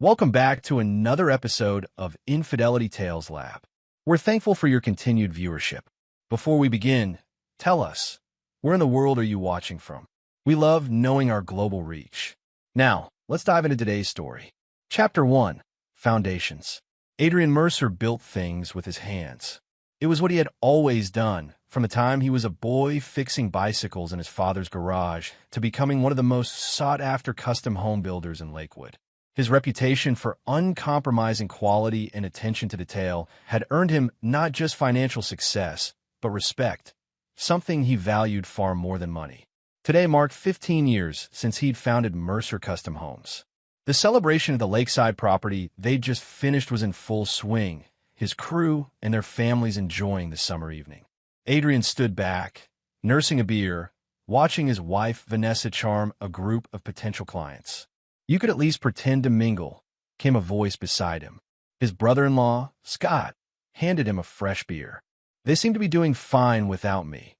Welcome back to another episode of Infidelity Tales Lab. We're thankful for your continued viewership. Before we begin, tell us, where in the world are you watching from? We love knowing our global reach. Now, let's dive into today's story. Chapter 1, Foundations. Adrian Mercer built things with his hands. It was what he had always done, from the time he was a boy fixing bicycles in his father's garage to becoming one of the most sought-after custom home builders in Lakewood. His reputation for uncompromising quality and attention to detail had earned him not just financial success, but respect, something he valued far more than money. Today marked 15 years since he'd founded Mercer Custom Homes. The celebration of the lakeside property they'd just finished was in full swing, his crew and their families enjoying the summer evening. Adrian stood back, nursing a beer, watching his wife Vanessa charm a group of potential clients. "You could at least pretend to mingle," came a voice beside him. His brother-in-law, Scott, handed him a fresh beer. "They seem to be doing fine without me,"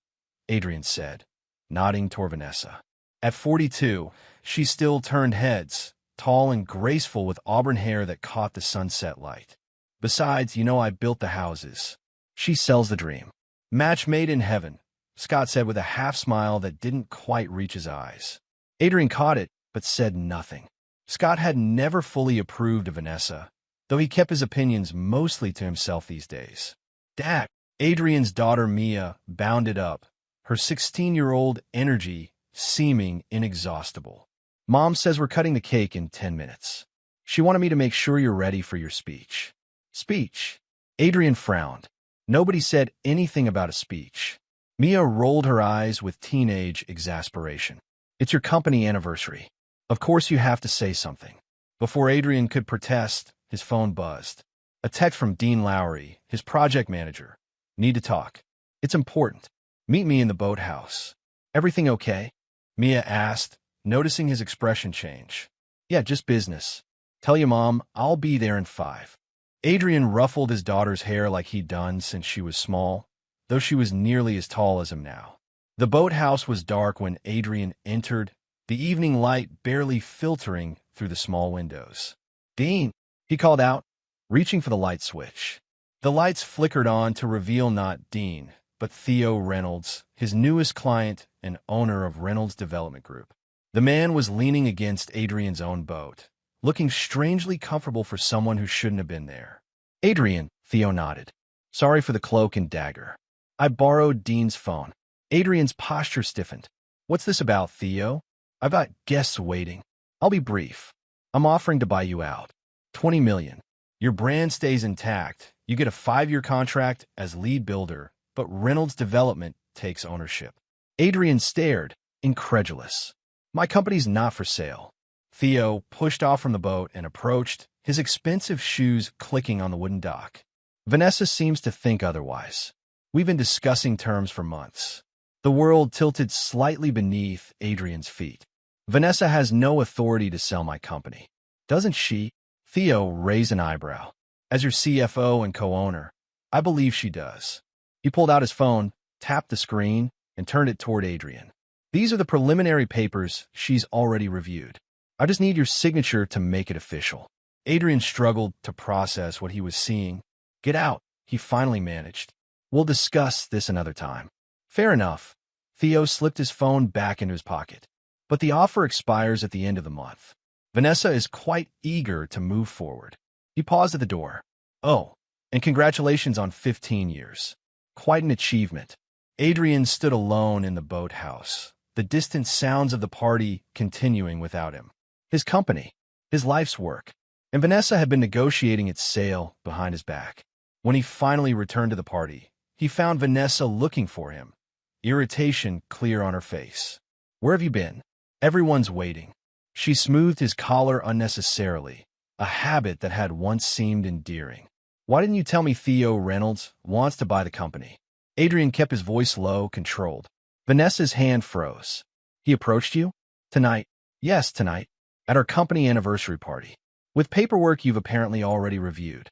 Adrian said, nodding toward Vanessa. At 42, she still turned heads, tall and graceful with auburn hair that caught the sunset light. "Besides, I built the houses. She sells the dream." "Match made in heaven," Scott said with a half-smile that didn't quite reach his eyes. Adrian caught it, but said nothing. Scott had never fully approved of Vanessa, though he kept his opinions mostly to himself these days. "Dad," Adrian's daughter Mia bounded up, her 16-year-old energy seeming inexhaustible. "Mom says we're cutting the cake in 10 minutes. She wanted me to make sure you're ready for your speech." "Speech?" Adrian frowned. Nobody said anything about a speech. Mia rolled her eyes with teenage exasperation. "It's your company anniversary. Of course you have to say something." Before Adrian could protest, his phone buzzed. A text from Dean Lowry, his project manager. "Need to talk. It's important. Meet me in the boathouse." "Everything okay?" Mia asked, noticing his expression change. "Yeah, just business. Tell your mom I'll be there in 5. Adrian ruffled his daughter's hair like he'd done since she was small, though she was nearly as tall as him now. The boathouse was dark when Adrian entered, the evening light barely filtering through the small windows. "Dean," he called out, reaching for the light switch. The lights flickered on to reveal not Dean, but Theo Reynolds, his newest client and owner of Reynolds Development Group. The man was leaning against Adrian's own boat, looking strangely comfortable for someone who shouldn't have been there. "Adrian," Theo nodded. "Sorry for the cloak and dagger. I borrowed Dean's phone." Adrian's posture stiffened. "What's this about, Theo? I've got guests waiting. I'll be brief. I'm offering to buy you out. $20 million. Your brand stays intact. You get a 5-year contract as lead builder, but Reynolds Development takes ownership." Adrian stared, incredulous. "My company's not for sale." Theo pushed off from the boat and approached, his expensive shoes clicking on the wooden dock. "Vanessa seems to think otherwise. We've been discussing terms for months." The world tilted slightly beneath Adrian's feet. "Vanessa has no authority to sell my company." "Doesn't she?" Theo raised an eyebrow. "As your CFO and co-owner, I believe she does." He pulled out his phone, tapped the screen, and turned it toward Adrian. "These are the preliminary papers she's already reviewed. I just need your signature to make it official." Adrian struggled to process what he was seeing. "Get out," he finally managed. "We'll discuss this another time." "Fair enough." Theo slipped his phone back into his pocket. "But the offer expires at the end of the month. Vanessa is quite eager to move forward." He paused at the door. "Oh, and congratulations on 15 years. Quite an achievement." Adrian stood alone in the boathouse, the distant sounds of the party continuing without him. His company, his life's work, and Vanessa had been negotiating its sale behind his back. When he finally returned to the party, he found Vanessa looking for him, irritation clear on her face. "Where have you been? Everyone's waiting." She smoothed his collar unnecessarily, a habit that had once seemed endearing. "Why didn't you tell me Theo Reynolds wants to buy the company?" Adrian kept his voice low, controlled. Vanessa's hand froze. "He approached you? Tonight?" "Yes, tonight. At our company anniversary party. With paperwork you've apparently already reviewed."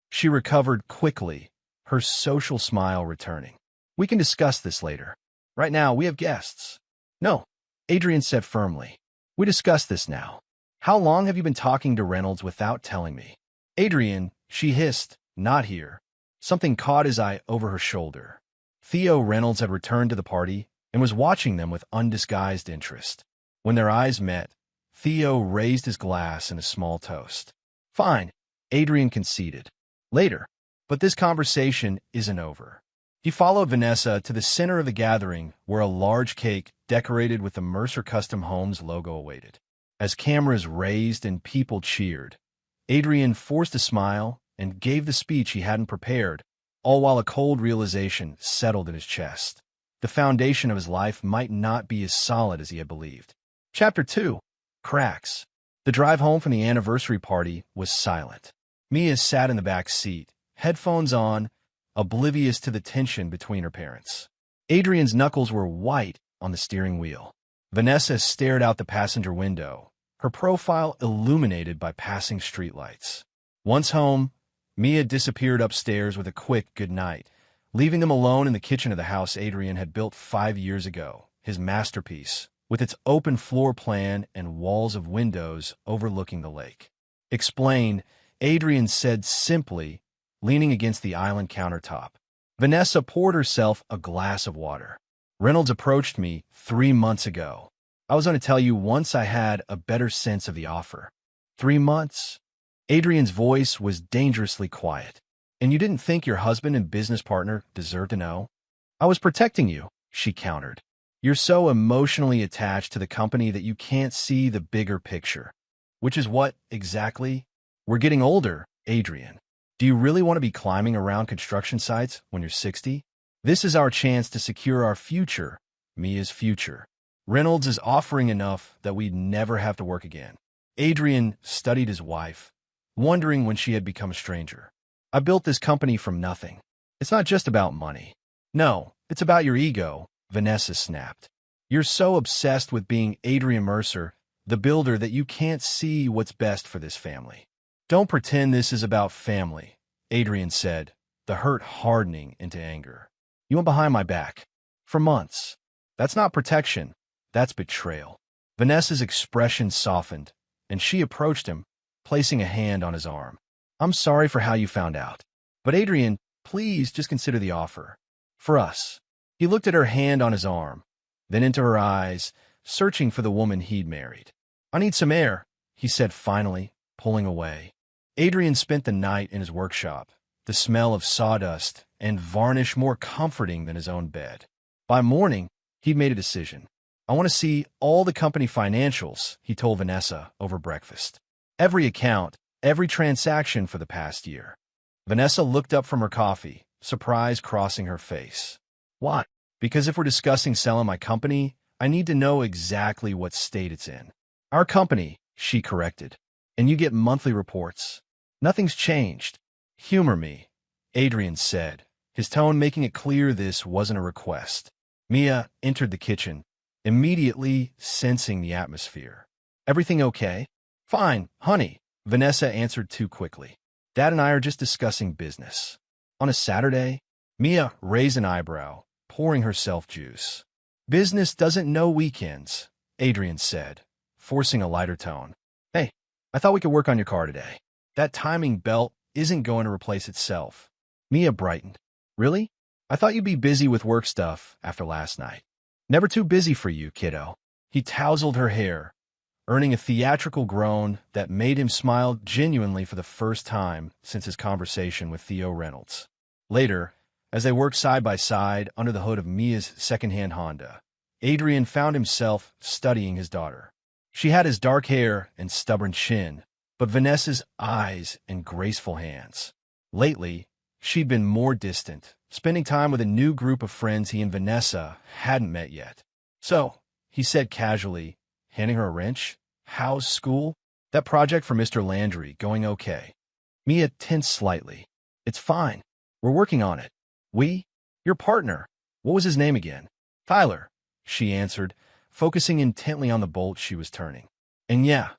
She recovered quickly, her social smile returning. "We can discuss this later. Right now, we have guests." "No," Adrian said firmly. "We discuss this now." How long have you been talking to Reynolds without telling me? Adrian, she hissed, not here. Something caught his eye over her shoulder. Theo Reynolds had returned to the party and was watching them with undisguised interest. When their eyes met, Theo raised his glass in a small toast. Fine, Adrian conceded. Later. But this conversation isn't over. He followed Vanessa to the center of the gathering where a large cake decorated with the Mercer Custom Homes logo awaited. As cameras raised and people cheered, Adrian forced a smile and gave the speech he hadn't prepared, all while a cold realization settled in his chest. The foundation of his life might not be as solid as he had believed. Chapter 2. Cracks. The drive home from the anniversary party was silent. Mia sat in the back seat, headphones on, oblivious to the tension between her parents. Adrian's knuckles were white on the steering wheel. Vanessa stared out the passenger window, her profile illuminated by passing streetlights. Once home, Mia disappeared upstairs with a quick goodnight, leaving them alone in the kitchen of the house Adrian had built 5 years ago, his masterpiece, with its open floor plan and walls of windows overlooking the lake. Explain, Adrian said simply, leaning against the island countertop. Vanessa poured herself a glass of water. Reynolds approached me 3 months ago. I was going to tell you once I had a better sense of the offer. 3 months? Adrian's voice was dangerously quiet. And you didn't think your husband and business partner deserved to know? I was protecting you, she countered. You're so emotionally attached to the company that you can't see the bigger picture. Which is what, exactly? We're getting older, Adrian. Do you really want to be climbing around construction sites when you're 60? This is our chance to secure our future, Mia's future. Reynolds is offering enough that we'd never have to work again. Adrian studied his wife, wondering when she had become a stranger. I built this company from nothing. It's not just about money. No, it's about your ego, Vanessa snapped. You're so obsessed with being Adrian Mercer, the builder, that you can't see what's best for this family. Don't pretend this is about family, Adrian said, the hurt hardening into anger. You went behind my back. For months. That's not protection. That's betrayal. Vanessa's expression softened, and she approached him, placing a hand on his arm. I'm sorry for how you found out. But Adrian, please just consider the offer. For us. He looked at her hand on his arm, then into her eyes, searching for the woman he'd married. I need some air, he said finally, pulling away. Adrian spent the night in his workshop, the smell of sawdust and varnish more comforting than his own bed. By morning, he'd made a decision. I want to see all the company financials, he told Vanessa over breakfast. Every account, every transaction for the past year. Vanessa looked up from her coffee, surprise crossing her face. Why? Because if we're discussing selling my company, I need to know exactly what state it's in. Our company, she corrected. And you get monthly reports. Nothing's changed. Humor me, Adrian said, his tone making it clear this wasn't a request. Mia entered the kitchen, immediately sensing the atmosphere. Everything okay? Fine, honey, Vanessa answered too quickly. Dad and I are just discussing business. On a Saturday? Mia raised an eyebrow, pouring herself juice. Business doesn't know weekends, Adrian said, forcing a lighter tone. Hey, I thought we could work on your car today. That timing belt isn't going to replace itself. Mia brightened. Really? I thought you'd be busy with work stuff after last night. Never too busy for you, kiddo. He tousled her hair, earning a theatrical groan that made him smile genuinely for the first time since his conversation with Theo Reynolds. Later, as they worked side by side under the hood of Mia's second-hand Honda, Adrian found himself studying his daughter. She had his dark hair and stubborn chin, but Vanessa's eyes and graceful hands. Lately, she'd been more distant, spending time with a new group of friends he and Vanessa hadn't met yet. So, he said casually, handing her a wrench, how's school? That project for Mr. Landry going okay? Mia tensed slightly. It's fine. We're working on it. We? Your partner. What was his name again? Tyler, she answered, focusing intently on the bolt she was turning. And yeah,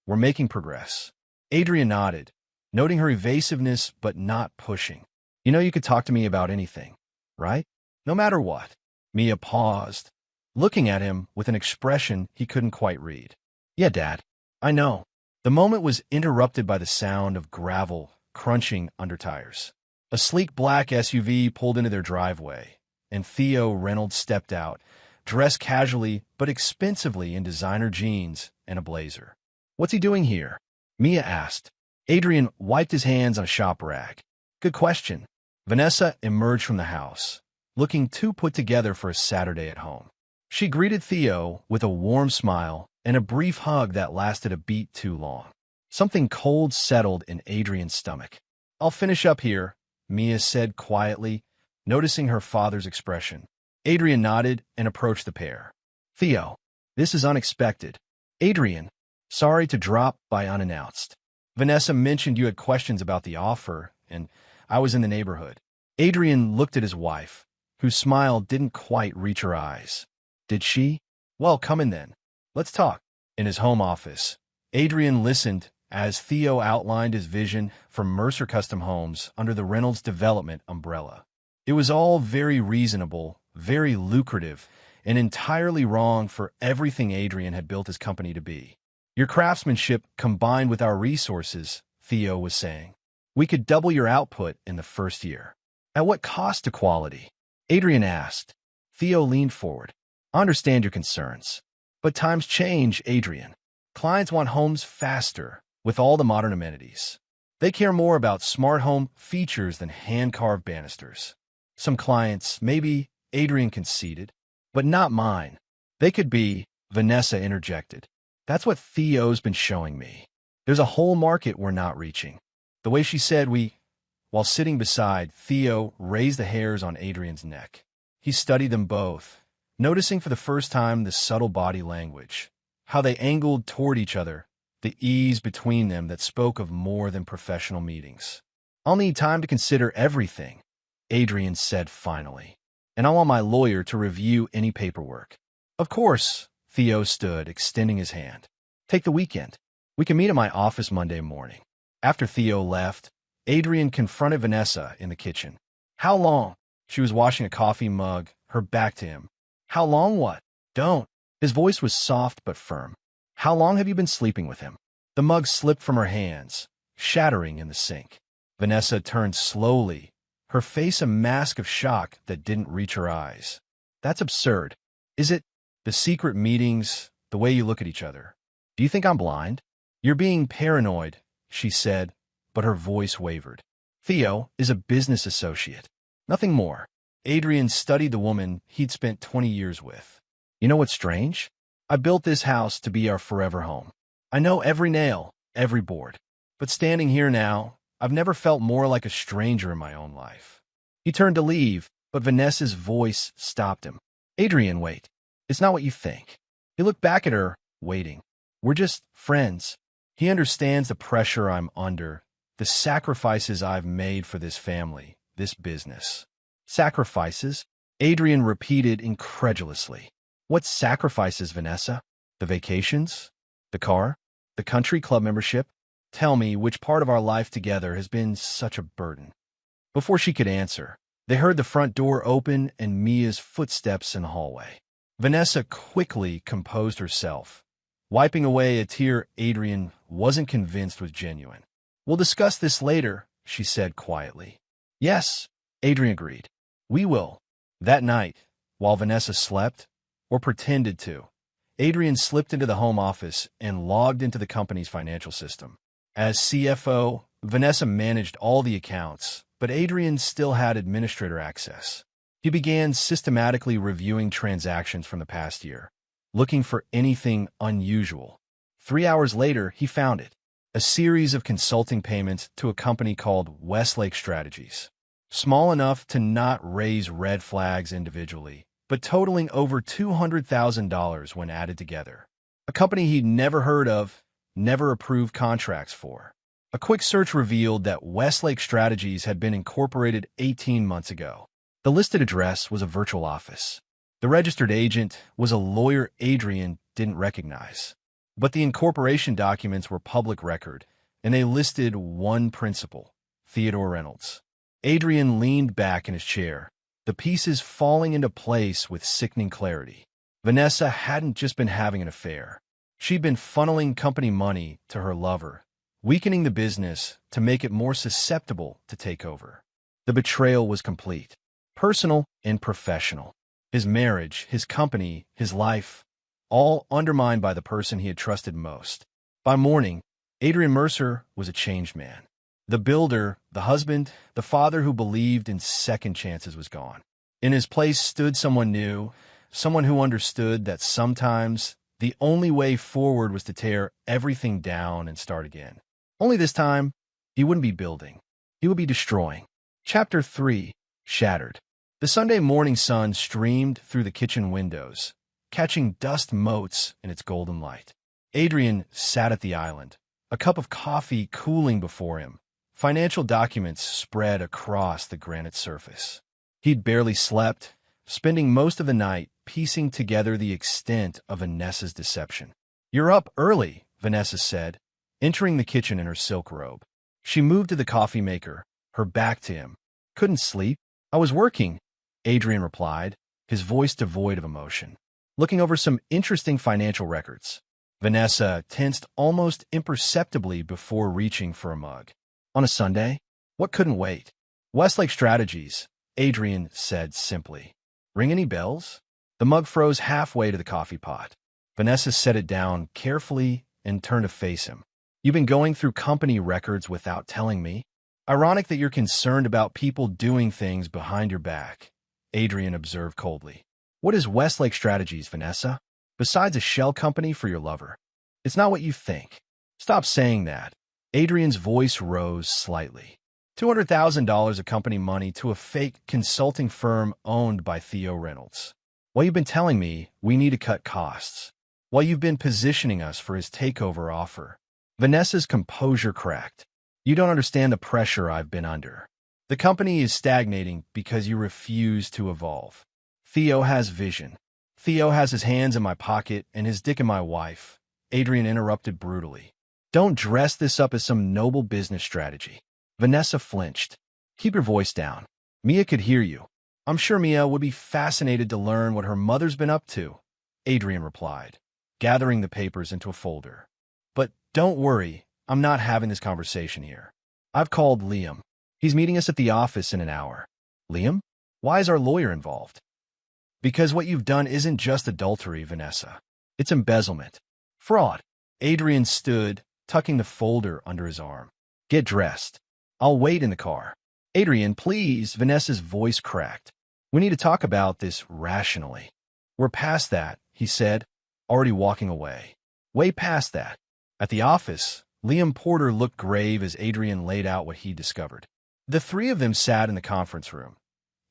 we're making progress. Adrian nodded, noting her evasiveness but not pushing. You know you could talk to me about anything, right? No matter what. Mia paused, looking at him with an expression he couldn't quite read. Yeah, Dad. I know. The moment was interrupted by the sound of gravel crunching under tires. A sleek black SUV pulled into their driveway, and Theo Reynolds stepped out, dressed casually but expensively in designer jeans and a blazer. "What's he doing here?" Mia asked. Adrian wiped his hands on a shop rag. "Good question." Vanessa emerged from the house, looking too put together for a Saturday at home. She greeted Theo with a warm smile and a brief hug that lasted a beat too long. Something cold settled in Adrian's stomach. "I'll finish up here," Mia said quietly, noticing her father's expression. Adrian nodded and approached the pair. "Theo, this is unexpected." "Adrian, sorry to drop by unannounced. Vanessa mentioned you had questions about the offer, and I was in the neighborhood." Adrian looked at his wife, whose smile didn't quite reach her eyes. "Did she? Well, come in then. Let's talk." In his home office, Adrian listened as Theo outlined his vision for Mercer Custom Homes under the Reynolds Development umbrella. It was all very reasonable, very lucrative, and entirely wrong for everything Adrian had built his company to be. "Your craftsmanship combined with our resources," Theo was saying. "We could double your output in the first year." "At what cost to quality?" Adrian asked. Theo leaned forward. "I understand your concerns. But times change, Adrian. Clients want homes faster, with all the modern amenities. They care more about smart home features than hand-carved banisters." "Some clients, maybe," Adrian conceded, "but not mine." "They could be," Vanessa interjected. "That's what Theo's been showing me. There's a whole market we're not reaching." The way she said while sitting beside, Theo raised the hairs on Adrian's neck. He studied them both, noticing for the first time the subtle body language, how they angled toward each other, the ease between them that spoke of more than professional meetings. "I'll need time to consider everything," Adrian said finally, "and I want my lawyer to review any paperwork." "Of course," Theo stood, extending his hand. "Take the weekend. We can meet at my office Monday morning." After Theo left, Adrian confronted Vanessa in the kitchen. "How long?" She was washing a coffee mug, her back to him. "How long what?" "Don't." His voice was soft but firm. "How long have you been sleeping with him?" The mug slipped from her hands, shattering in the sink. Vanessa turned slowly, her face a mask of shock that didn't reach her eyes. "That's absurd." "Is it? The secret meetings, the way you look at each other. Do you think I'm blind?" "You're being paranoid," she said, but her voice wavered. "Theo is a business associate. Nothing more." Adrian studied the woman he'd spent 20 years with. "You know what's strange? I built this house to be our forever home. I know every nail, every board. But standing here now, I've never felt more like a stranger in my own life." He turned to leave, but Vanessa's voice stopped him. "Adrian, wait. It's not what you think." He looked back at her, waiting. "We're just friends. He understands the pressure I'm under, the sacrifices I've made for this family, this business." "Sacrifices?" Adrian repeated incredulously. "What sacrifices, Vanessa? The vacations? The car? The country club membership? Tell me which part of our life together has been such a burden." Before she could answer, they heard the front door open and Mia's footsteps in the hallway. Vanessa quickly composed herself, wiping away a tear Adrian wasn't convinced was genuine. "We'll discuss this later," she said quietly. "Yes," Adrian agreed. "We will." That night, while Vanessa slept, or pretended to, Adrian slipped into the home office and logged into the company's financial system. As CFO, Vanessa managed all the accounts, but Adrian still had administrator access. He began systematically reviewing transactions from the past year, looking for anything unusual. 3 hours later, he found it. A series of consulting payments to a company called Westlake Strategies. Small enough to not raise red flags individually, but totaling over $200,000 when added together. A company he'd never heard of, never approved contracts for. A quick search revealed that Westlake Strategies had been incorporated 18 months ago. The listed address was a virtual office. The registered agent was a lawyer Adrian didn't recognize. But the incorporation documents were public record, and they listed one principal, Theodore Reynolds. Adrian leaned back in his chair, the pieces falling into place with sickening clarity. Vanessa hadn't just been having an affair. She'd been funneling company money to her lover, weakening the business to make it more susceptible to take over. The betrayal was complete, personal and professional. His marriage, his company, his life, all undermined by the person he had trusted most. By morning, Adrian Mercer was a changed man. The builder, the husband, the father who believed in second chances was gone. In his place stood someone new, someone who understood that sometimes the only way forward was to tear everything down and start again. Only this time, he wouldn't be building. He would be destroying. Chapter 3. Shattered. The Sunday morning sun streamed through the kitchen windows, catching dust motes in its golden light. Adrian sat at the island, a cup of coffee cooling before him, financial documents spread across the granite surface. He'd barely slept, spending most of the night piecing together the extent of Vanessa's deception. "You're up early," Vanessa said, entering the kitchen in her silk robe. She moved to the coffee maker, her back to him. "Couldn't sleep. I was working," Adrian replied, his voice devoid of emotion. "Looking over some interesting financial records." Vanessa tensed almost imperceptibly before reaching for a mug. "On a Sunday? What couldn't wait?" "Westlake Strategies," Adrian said simply. "Ring any bells?" The mug froze halfway to the coffee pot. Vanessa set it down carefully and turned to face him. "You've been going through company records without telling me? Ironic that you're concerned about people doing things behind your back," Adrian observed coldly. "What is Westlake Strategies, Vanessa? Besides a shell company for your lover? It's not what you think." "Stop saying that." Adrian's voice rose slightly. $200,000 of company money to a fake consulting firm owned by Theo Reynolds. While you've been telling me we need to cut costs. While you've been positioning us for his takeover offer. Vanessa's composure cracked. "You don't understand the pressure I've been under. The company is stagnating because you refuse to evolve. Theo has vision. Theo has his hands in my pocket and his dick in my wife," Adrian interrupted brutally. "Don't dress this up as some noble business strategy." Vanessa flinched. "Keep your voice down. Mia could hear you." "I'm sure Mia would be fascinated to learn what her mother's been up to," Adrian replied, gathering the papers into a folder. "But don't worry, I'm not having this conversation here. I've called Liam. He's meeting us at the office in an hour." "Liam? Why is our lawyer involved?" "Because what you've done isn't just adultery, Vanessa. It's embezzlement. Fraud." Adrian stood, tucking the folder under his arm. "Get dressed. I'll wait in the car." "Adrian, please," Vanessa's voice cracked. "We need to talk about this rationally." "We're past that," he said, already walking away. "Way past that." At the office, Liam Porter looked grave as Adrian laid out what he discovered. The three of them sat in the conference room,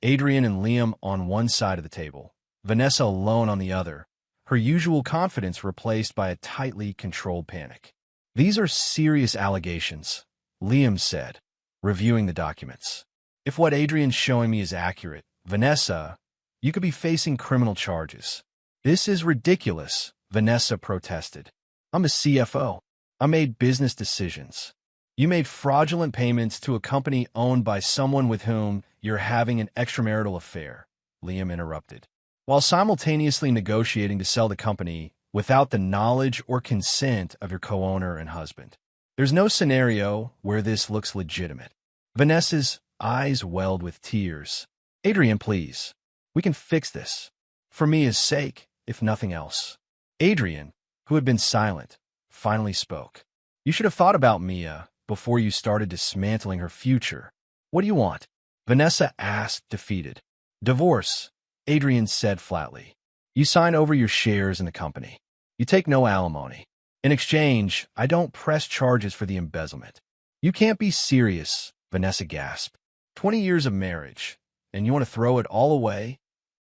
Adrian and Liam on one side of the table, Vanessa alone on the other, her usual confidence replaced by a tightly controlled panic. "These are serious allegations," Liam said, reviewing the documents. "If what Adrian's showing me is accurate, Vanessa, you could be facing criminal charges." "This is ridiculous," Vanessa protested. "I'm a CFO. I made business decisions. You made fraudulent payments to a company owned by someone with whom you're having an extramarital affair," Liam interrupted, "while simultaneously negotiating to sell the company without the knowledge or consent of your co-owner and husband. There's no scenario where this looks legitimate." Vanessa's eyes welled with tears. "Adrian, please. We can fix this. For Mia's sake, if nothing else." Adrian, who had been silent, finally spoke. "You should have thought about Mia before you started dismantling her future. What do you want?" Vanessa asked, defeated. "Divorce," Adrian said flatly. "You sign over your shares in the company. You take no alimony. In exchange, I don't press charges for the embezzlement." "You can't be serious," Vanessa gasped. 20 years of marriage, and you want to throw it all away?"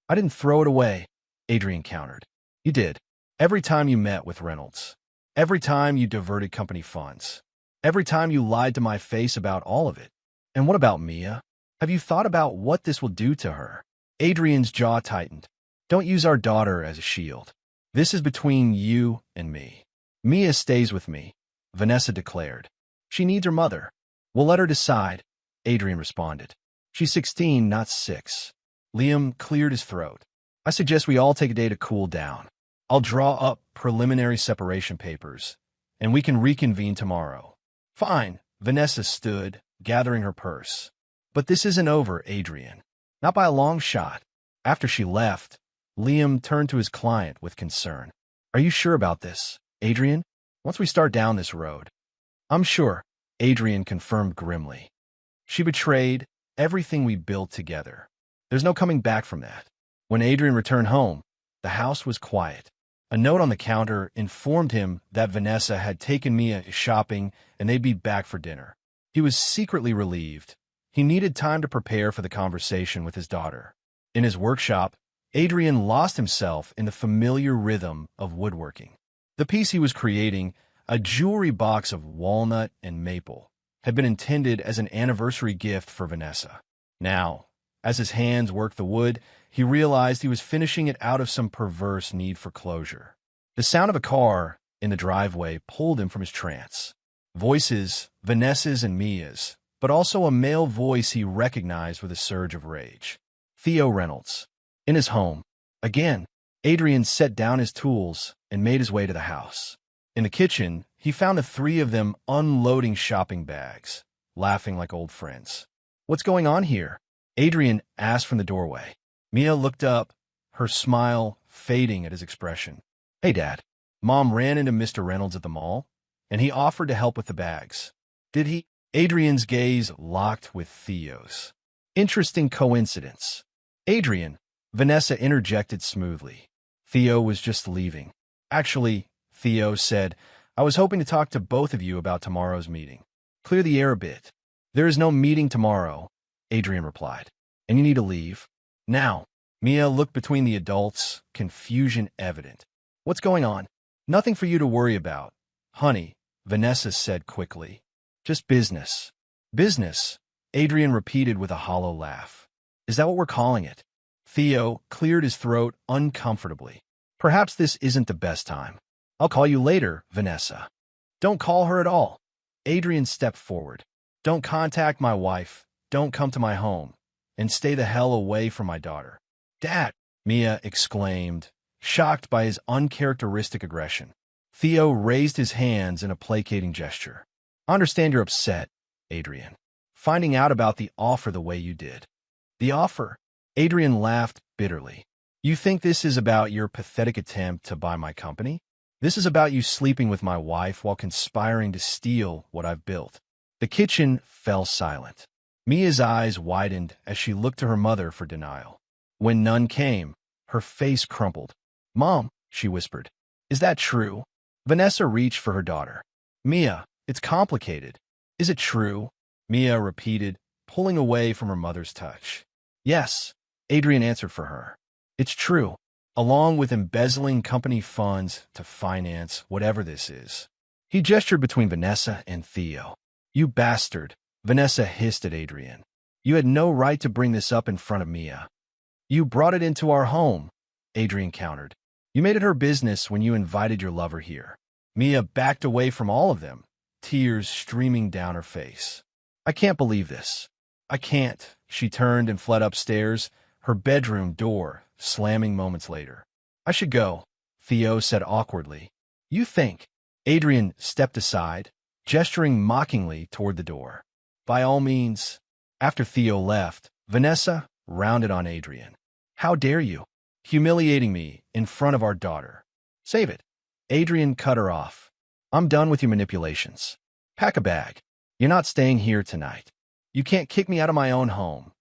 "I didn't throw it away," Adrian countered. "You did. Every time you met with Reynolds. Every time you diverted company funds. Every time you lied to my face about all of it. And what about Mia? Have you thought about what this will do to her?" Adrian's jaw tightened. "Don't use our daughter as a shield. This is between you and me." "Mia stays with me," Vanessa declared. "She needs her mother." "We'll let her decide," Adrian responded. "She's 16, not 6. Liam cleared his throat. "I suggest we all take a day to cool down. I'll draw up preliminary separation papers, and we can reconvene tomorrow. Fine, Vanessa stood, gathering her purse. But this isn't over, Adrian. Not by a long shot. After she left, Liam turned to his client with concern. Are you sure about this, Adrian? Once we start down this road. I'm sure, Adrian confirmed grimly. She betrayed everything we built together. There's no coming back from that. When Adrian returned home, the house was quiet. A note on the counter informed him that Vanessa had taken Mia shopping and they'd be back for dinner. He was secretly relieved. He needed time to prepare for the conversation with his daughter. In his workshop, Adrian lost himself in the familiar rhythm of woodworking. The piece he was creating, a jewelry box of walnut and maple, had been intended as an anniversary gift for Vanessa. Now, as his hands worked the wood, he realized he was finishing it out of some perverse need for closure. The sound of a car in the driveway pulled him from his trance. Voices, Vanessa's and Mia's, but also a male voice he recognized with a surge of rage. Theo Reynolds. In his home. Again, Adrian set down his tools and made his way to the house. In the kitchen, he found the three of them unloading shopping bags, laughing like old friends. What's going on here? Adrian asked from the doorway. Mia looked up, her smile fading at his expression. Hey, Dad. Mom ran into Mr. Reynolds at the mall, and he offered to help with the bags. Did he? Adrian's gaze locked with Theo's. Interesting coincidence. Adrian, Vanessa interjected smoothly. Theo was just leaving. Actually, Theo said, I was hoping to talk to both of you about tomorrow's meeting. Clear the air a bit. There is no meeting tomorrow, Adrian replied. And you need to leave. Now. Mia looked between the adults, confusion evident. What's going on? Nothing for you to worry about, honey, Vanessa said quickly. Just business. Business, Adrian repeated with a hollow laugh. Is that what we're calling it? Theo cleared his throat uncomfortably. Perhaps this isn't the best time. I'll call you later, Vanessa. Don't call her at all. Adrian stepped forward. Don't contact my wife. Don't come to my home. And stay the hell away from my daughter. Dad, Mia exclaimed, shocked by his uncharacteristic aggression. Theo raised his hands in a placating gesture. I understand you're upset, Adrian, finding out about the offer the way you did. The offer? Adrian laughed bitterly. You think this is about your pathetic attempt to buy my company? This is about you sleeping with my wife while conspiring to steal what I've built. The kitchen fell silent. Mia's eyes widened as she looked to her mother for denial. When none came, her face crumpled. Mom, she whispered. Is that true? Vanessa reached for her daughter. Mia, it's complicated. Is it true? Mia repeated, pulling away from her mother's touch. Yes, Adrian answered for her. It's true, along with embezzling company funds to finance whatever this is. He gestured between Vanessa and Theo. You bastard, Vanessa hissed at Adrian. You had no right to bring this up in front of Mia. You brought it into our home, Adrian countered. You made it her business when you invited your lover here. Mia backed away from all of them, tears streaming down her face. I can't believe this. I can't. She turned and fled upstairs, her bedroom door slamming moments later. I should go, Theo said awkwardly. You think? Adrian stepped aside, gesturing mockingly toward the door. By all means. After Theo left, Vanessa rounded on Adrian. How dare you? Humiliating me in front of our daughter. Save it. Adrian cut her off. I'm done with your manipulations. Pack a bag. You're not staying here tonight. You can't kick me out of my own home.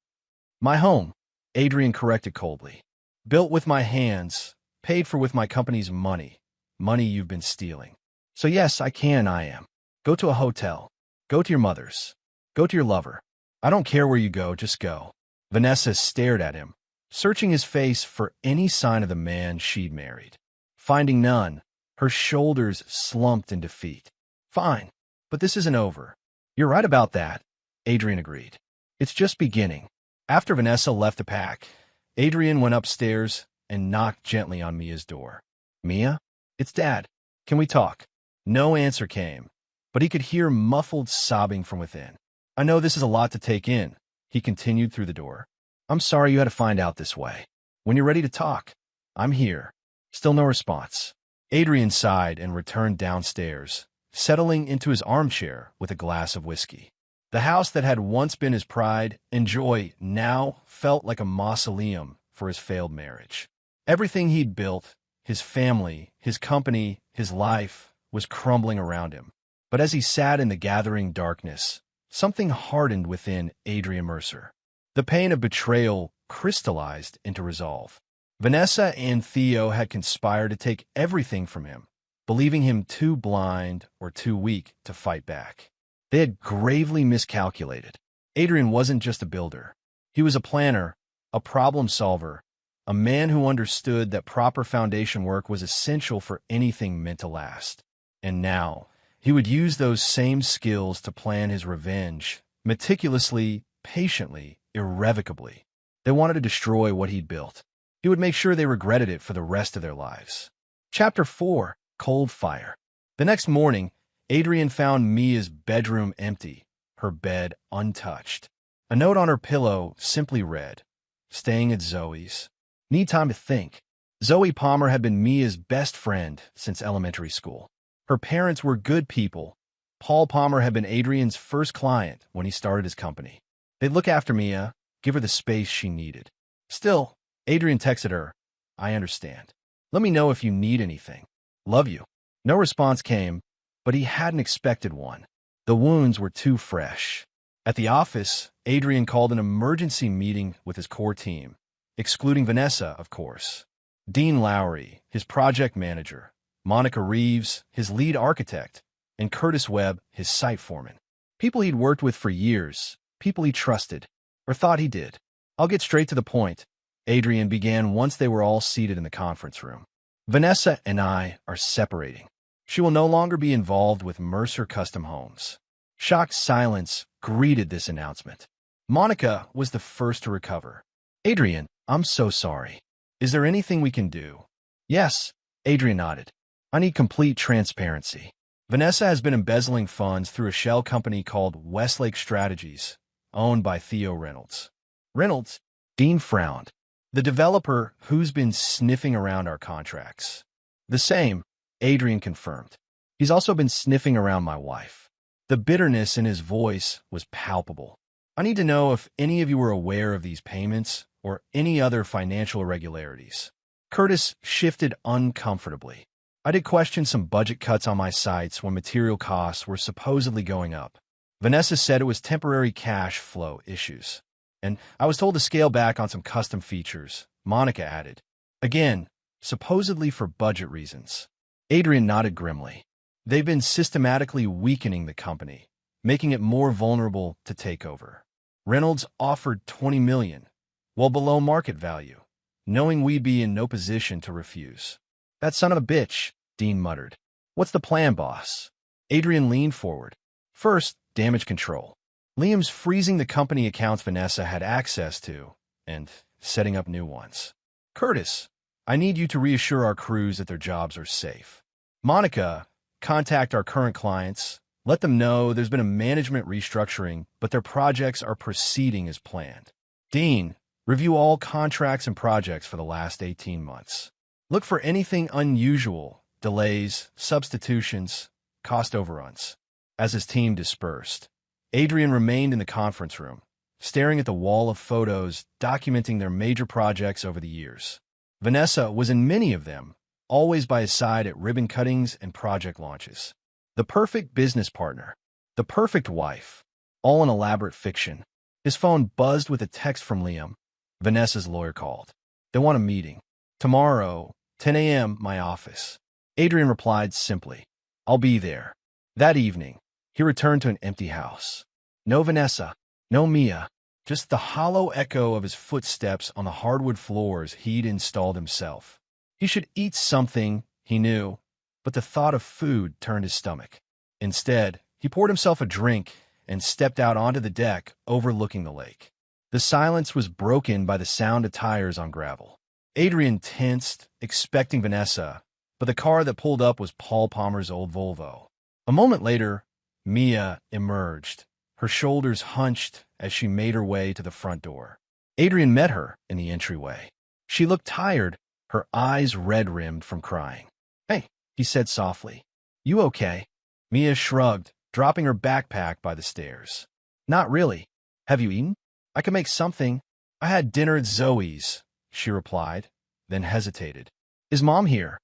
My home, Adrian corrected coldly. Built with my hands, paid for with my company's money. Money you've been stealing. So yes, I am. Go to a hotel. Go to your mother's. Go to your lover. I don't care where you go, just go. Vanessa stared at him, searching his face for any sign of the man she'd married. Finding none, her shoulders slumped in defeat. Fine, but this isn't over. You're right about that, Adrian agreed. It's just beginning. After Vanessa left to pack, Adrian went upstairs and knocked gently on Mia's door. Mia? It's Dad. Can we talk? No answer came, but he could hear muffled sobbing from within. I know this is a lot to take in, he continued through the door. I'm sorry you had to find out this way. When you're ready to talk, I'm here. Still no response. Adrian sighed and returned downstairs, settling into his armchair with a glass of whiskey. The house that had once been his pride and joy now felt like a mausoleum for his failed marriage. Everything he'd built, his family, his company, his life, was crumbling around him. But as he sat in the gathering darkness, something hardened within Adrian Mercer. The pain of betrayal crystallized into resolve. Vanessa and Theo had conspired to take everything from him, believing him too blind or too weak to fight back. They had gravely miscalculated. Adrian wasn't just a builder. He was a planner, a problem solver, a man who understood that proper foundation work was essential for anything meant to last. And now, he would use those same skills to plan his revenge, meticulously, patiently, irrevocably. They wanted to destroy what he'd built. He would make sure they regretted it for the rest of their lives. Chapter 4: Cold Fire. The next morning, Adrian found Mia's bedroom empty, her bed untouched. A note on her pillow simply read, "Staying at Zoe's. Need time to think." Zoe Palmer had been Mia's best friend since elementary school. Her parents were good people. Paul Palmer had been Adrian's first client when he started his company. They'd look after Mia, give her the space she needed. Still, Adrian texted her, "I understand. Let me know if you need anything. Love you." No response came, but he hadn't expected one. The wounds were too fresh. At the office, Adrian called an emergency meeting with his core team, excluding Vanessa, of course. Dean Lowry, his project manager, Monica Reeves, his lead architect, and Curtis Webb, his site foreman. People he'd worked with for years, people he trusted, or thought he did. "I'll get straight to the point," Adrian began once they were all seated in the conference room. "Vanessa and I are separating. She will no longer be involved with Mercer Custom Homes." Shocked silence greeted this announcement. Monica was the first to recover. "Adrian, I'm so sorry. Is there anything we can do?" "Yes," Adrian nodded. "I need complete transparency. Vanessa has been embezzling funds through a shell company called Westlake Strategies, owned by Theo Reynolds." "Reynolds?" Dean frowned. "The developer who's been sniffing around our contracts." "The same," Adrian confirmed. "He's also been sniffing around my wife." The bitterness in his voice was palpable. "I need to know if any of you were aware of these payments or any other financial irregularities." Curtis shifted uncomfortably. "I did question some budget cuts on my sites when material costs were supposedly going up. Vanessa said it was temporary cash flow issues. And I was told to scale back on some custom features," Monica added. "Again, supposedly for budget reasons." Adrian nodded grimly. "They've been systematically weakening the company, making it more vulnerable to take over. Reynolds offered $20 million, well below market value, knowing we'd be in no position to refuse." "That son of a bitch," Dean muttered. "What's the plan, boss?" Adrian leaned forward. "First, damage control. Liam's freezing the company accounts Vanessa had access to and setting up new ones. Curtis, I need you to reassure our crews that their jobs are safe. Monica, contact our current clients. Let them know there's been a management restructuring, but their projects are proceeding as planned. Dean, review all contracts and projects for the last 18 months. Look for anything unusual, delays, substitutions, cost overruns." As his team dispersed, Adrian remained in the conference room, staring at the wall of photos documenting their major projects over the years. Vanessa was in many of them, always by his side at ribbon cuttings and project launches. The perfect business partner, the perfect wife, all an elaborate fiction. His phone buzzed with a text from Liam. Vanessa's lawyer called. "They want a meeting. Tomorrow, 10 a.m., my office." Adrian replied simply, "I'll be there." That evening, he returned to an empty house. No Vanessa, no Mia, just the hollow echo of his footsteps on the hardwood floors he'd installed himself. He should eat something, he knew, but the thought of food turned his stomach. Instead, he poured himself a drink and stepped out onto the deck overlooking the lake. The silence was broken by the sound of tires on gravel. Adrian tensed, expecting Vanessa, but the car that pulled up was Paul Palmer's old Volvo. A moment later, Mia emerged, her shoulders hunched as she made her way to the front door. Adrian met her in the entryway. She looked tired, her eyes red-rimmed from crying. "Hey," he said softly. "You okay?" Mia shrugged, dropping her backpack by the stairs. "Not really. Have you eaten? I can make something." "I had dinner at Zoe's," she replied, then hesitated. "Is Mom here?"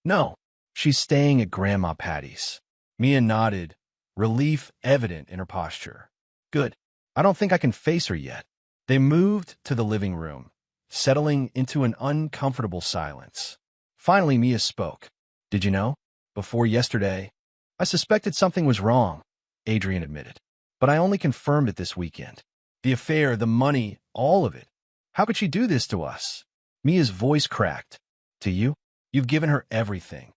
"No. She's staying at Grandma Patty's." Mia nodded, relief evident in her posture. "Good. I don't think I can face her yet." They moved to the living room, settling into an uncomfortable silence. Finally, Mia spoke. "Did you know? Before yesterday, I suspected something was wrong," Adrian admitted. "But I only confirmed it this weekend. The affair, the money, all of it. How could she do this to us?" Mia's voice cracked. "To you? You've given her everything."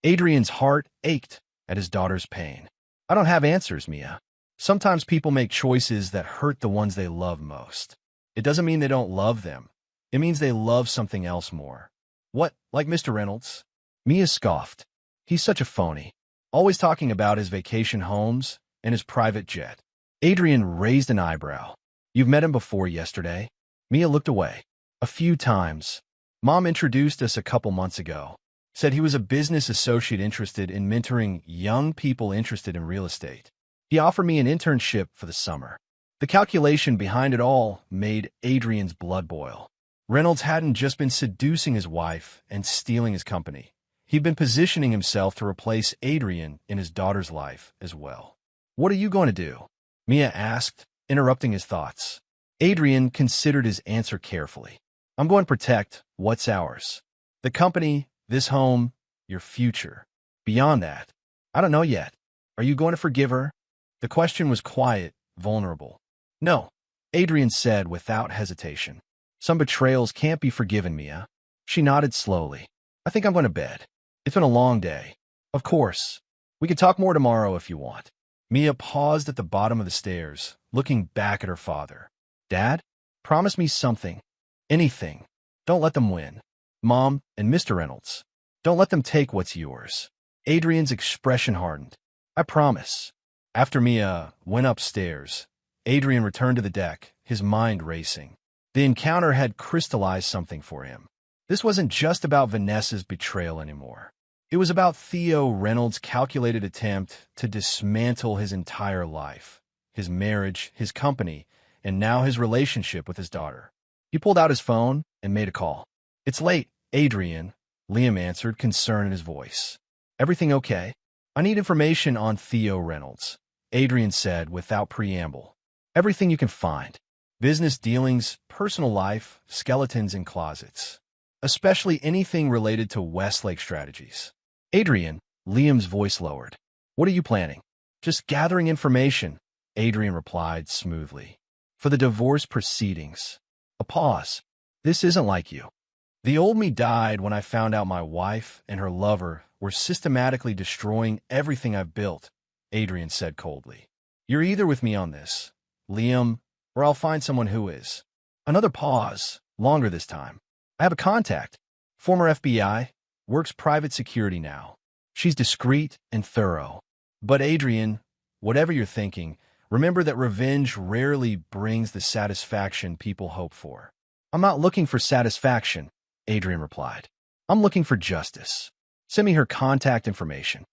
Adrian's heart ached at his daughter's pain. "I don't have answers, Mia. Sometimes people make choices that hurt the ones they love most. It doesn't mean they don't love them. It means they love something else more." "What, like Mr. Reynolds?" Mia scoffed. "He's such a phony, always talking about his vacation homes and his private jet." Adrian raised an eyebrow. "You've met him before yesterday?" Mia looked away. "A few times. Mom introduced us a couple months ago. Said he was a business associate interested in mentoring young people interested in real estate. He offered me an internship for the summer." The calculation behind it all made Adrian's blood boil. Reynolds hadn't just been seducing his wife and stealing his company. He'd been positioning himself to replace Adrian in his daughter's life as well. "What are you going to do?" Mia asked, interrupting his thoughts. Adrian considered his answer carefully. "I'm going to protect what's ours. The company, this home, your future. Beyond that, I don't know yet. Are you going to forgive her?" The question was quiet, vulnerable. "No," Adrian said without hesitation. "Some betrayals can't be forgiven, Mia." She nodded slowly. "I think I'm going to bed. It's been a long day." "Of course. We can talk more tomorrow if you want." Mia paused at the bottom of the stairs, looking back at her father. "Dad, promise me something. Anything. Don't let them win. Mom and Mr. Reynolds. Don't let them take what's yours." Adrian's expression hardened. "I promise." After Mia went upstairs, Adrian returned to the deck, his mind racing. The encounter had crystallized something for him. This wasn't just about Vanessa's betrayal anymore. It was about Theo Reynolds' calculated attempt to dismantle his entire life, his marriage, his company, and now his relationship with his daughter. He pulled out his phone and made a call. "It's late, Adrian," Liam answered, concern in his voice. "Everything okay?" "I need information on Theo Reynolds," Adrian said without preamble. "Everything you can find. Business dealings, personal life, skeletons in closets. Especially anything related to Westlake Strategies." "Adrian," Liam's voice lowered. "What are you planning?" "Just gathering information," Adrian replied smoothly. "For the divorce proceedings." A pause. "This isn't like you." "The old me died when I found out my wife and her lover were systematically destroying everything I've built," Adrian said coldly. "You're either with me on this, Liam, or I'll find someone who is." Another pause, longer this time. "I have a contact. Former FBI, works private security now. She's discreet and thorough." "But Adrian, whatever you're thinking, remember that revenge rarely brings the satisfaction people hope for." "I'm not looking for satisfaction," Adrian replied. "I'm looking for justice. Send me her contact information."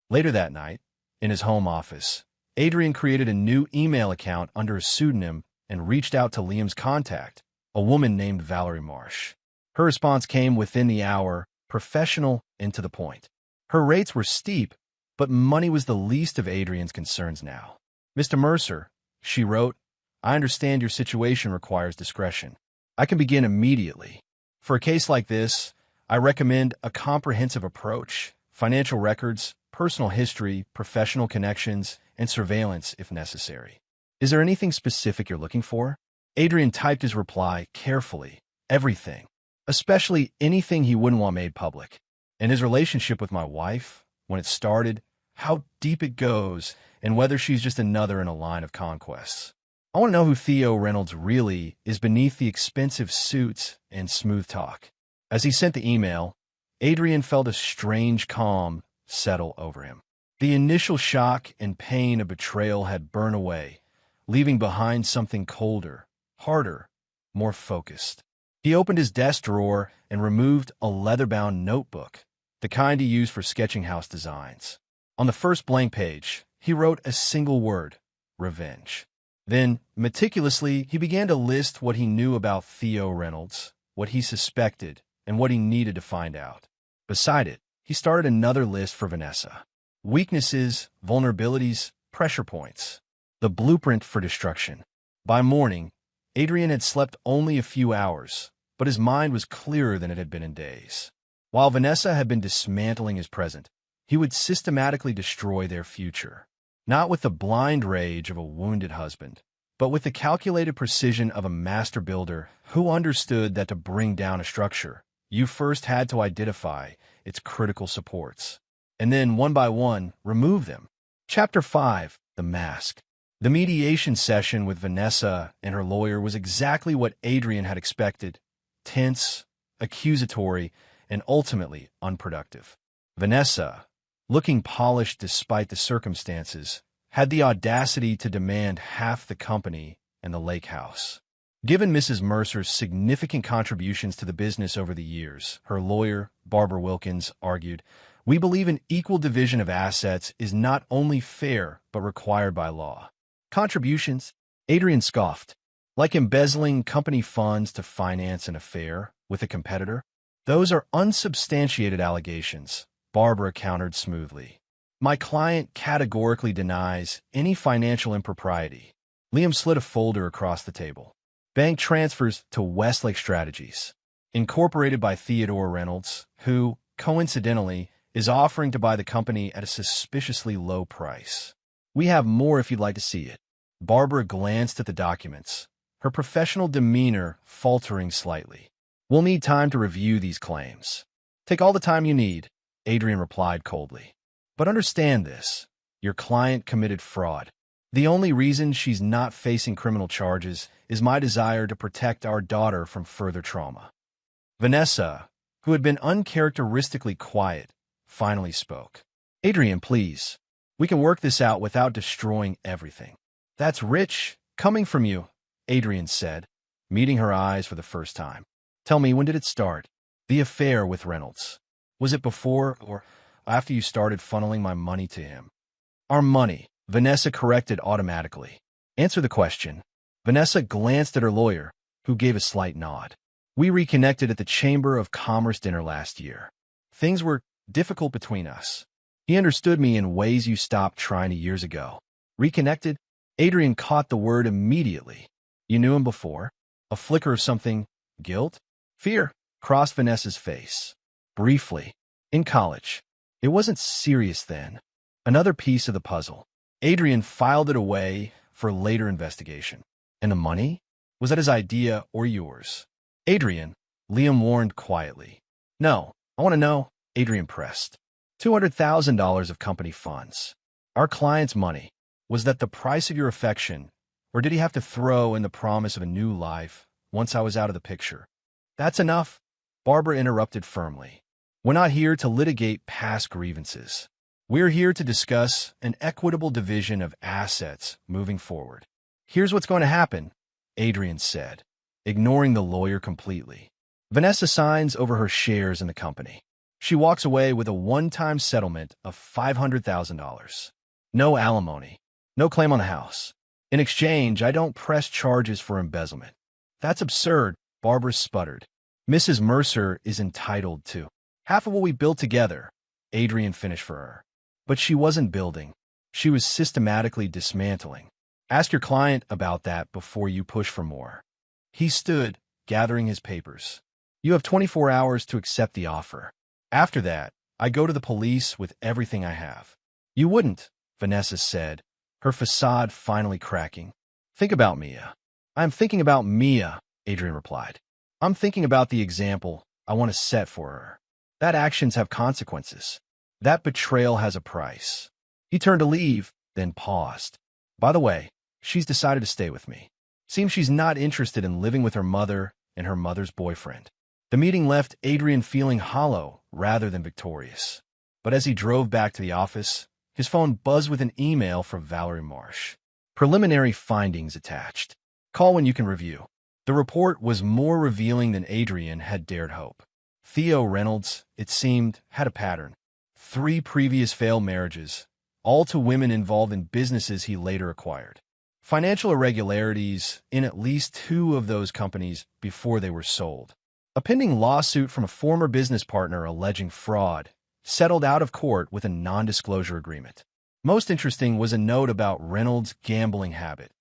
Later that night, in his home office, Adrian created a new email account under a pseudonym and reached out to Liam's contact, a woman named Valerie Marsh. Her response came within the hour, professional and to the point. Her rates were steep, but money was the least of Adrian's concerns now. "Mr. Mercer," she wrote, "I understand your situation requires discretion. I can begin immediately. For a case like this, I recommend a comprehensive approach, financial records, personal history, professional connections, and surveillance if necessary. Is there anything specific you're looking for?" Adrian typed his reply carefully. "Everything. Especially anything he wouldn't want made public. And his relationship with my wife, when it started, how deep it goes, and whether she's just another in a line of conquests. I want to know who Theo Reynolds really is beneath the expensive suits and smooth talk." As he sent the email, Adrian felt a strange calm settle over him. The initial shock and pain of betrayal had burned away, leaving behind something colder, harder, more focused. He opened his desk drawer and removed a leather-bound notebook, the kind he used for sketching house designs. On the first blank page, he wrote a single word: revenge. Then, meticulously, he began to list what he knew about Theo Reynolds, what he suspected, and what he needed to find out. Beside it, he started another list for Vanessa. Weaknesses, vulnerabilities, pressure points. The blueprint for destruction. By morning, Adrian had slept only a few hours, but his mind was clearer than it had been in days. While Vanessa had been dismantling his present, he would systematically destroy their future. Not with the blind rage of a wounded husband, but with the calculated precision of a master builder who understood that to bring down a structure, you first had to identify its critical supports, and then, one by one, remove them. Chapter 5. The Mask. The mediation session with Vanessa and her lawyer was exactly what Adrian had expected: tense, accusatory, and ultimately unproductive. Vanessa, looking polished despite the circumstances, had the audacity to demand half the company and the lake house. Given Mrs. Mercer's significant contributions to the business over the years, her lawyer, Barbara Wilkins, argued, "We believe an equal division of assets is not only fair but required by law." Contributions? Adrian scoffed. Like embezzling company funds to finance an affair with a competitor? Those are unsubstantiated allegations, Barbara countered smoothly. My client categorically denies any financial impropriety. Liam slid a folder across the table. Bank transfers to Westlake Strategies, incorporated by Theodore Reynolds, who, coincidentally, is offering to buy the company at a suspiciously low price. We have more if you'd like to see it. Barbara glanced at the documents, her professional demeanor faltering slightly. We'll need time to review these claims. Take all the time you need, Adrian replied coldly. But understand this: your client committed fraud. The only reason she's not facing criminal charges is my desire to protect our daughter from further trauma. Vanessa, who had been uncharacteristically quiet, finally spoke. Adrian, please. We can work this out without destroying everything. That's rich, coming from you, Adrian said, meeting her eyes for the first time. Tell me, when did it start? The affair with Reynolds. Was it before or after you started funneling my money to him? Our money, Vanessa corrected automatically. Answer the question. Vanessa glanced at her lawyer, who gave a slight nod. We reconnected at the Chamber of Commerce dinner last year. Things were difficult between us. He understood me in ways you stopped trying to years ago. Reconnected? Adrian caught the word immediately. You knew him before? A flicker of something, guilt? Fear, crossed Vanessa's face. Briefly. In college. It wasn't serious then. Another piece of the puzzle. Adrian filed it away for later investigation. And the money? Was that his idea or yours? Adrian, Liam warned quietly. No, I want to know, Adrian pressed. $200,000 of company funds. Our client's money. Was that the price of your affection, or did he have to throw in the promise of a new life once I was out of the picture? That's enough, Barbara interrupted firmly. We're not here to litigate past grievances. We're here to discuss an equitable division of assets moving forward. Here's what's going to happen, Adrian said, ignoring the lawyer completely. Vanessa signs over her shares in the company. She walks away with a one-time settlement of $500,000. No alimony. No claim on the house. In exchange, I don't press charges for embezzlement. That's absurd, Barbara sputtered. Mrs. Mercer is entitled to half of what we built together, Adrian finished for her. But she wasn't building. She was systematically dismantling. Ask your client about that before you push for more. He stood, gathering his papers. You have 24 hours to accept the offer. After that, I go to the police with everything I have. You wouldn't, Vanessa said, her facade finally cracking. Think about Mia. I'm thinking about Mia, Adrian replied. I'm thinking about the example I want to set for her. That actions have consequences. That betrayal has a price. He turned to leave, then paused. By the way, she's decided to stay with me. Seems she's not interested in living with her mother and her mother's boyfriend. The meeting left Adrian feeling hollow rather than victorious. But as he drove back to the office, his phone buzzed with an email from Valerie Marsh. Preliminary findings attached. Call when you can review. The report was more revealing than Adrian had dared hope. Theo Reynolds, it seemed, had a pattern. 3 previous failed marriages, all to women involved in businesses he later acquired. Financial irregularities in at least 2 of those companies before they were sold. A pending lawsuit from a former business partner alleging fraud settled out of court with a non-disclosure agreement. Most interesting was a note about Reynolds' gambling habit.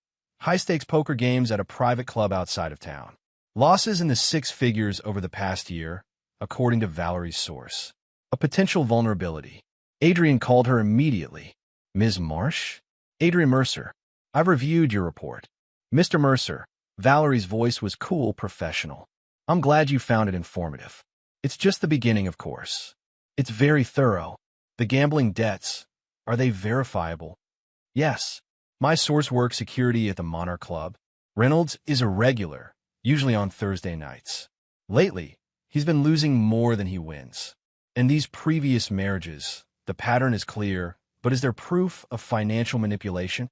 High-stakes poker games at a private club outside of town. Losses in the 6 figures over the past year, according to Valerie's source. A potential vulnerability. Adrian called her immediately. Ms. Marsh? Adrian Mercer. I've reviewed your report. Mr. Mercer. Valerie's voice was cool, professional. I'm glad you found it informative. It's just the beginning, of course. It's very thorough. The gambling debts, are they verifiable? Yes. My source works security at the Monarch Club. Reynolds is a regular, usually on Thursday nights. Lately, he's been losing more than he wins. In these previous marriages, the pattern is clear, but is there proof of financial manipulation?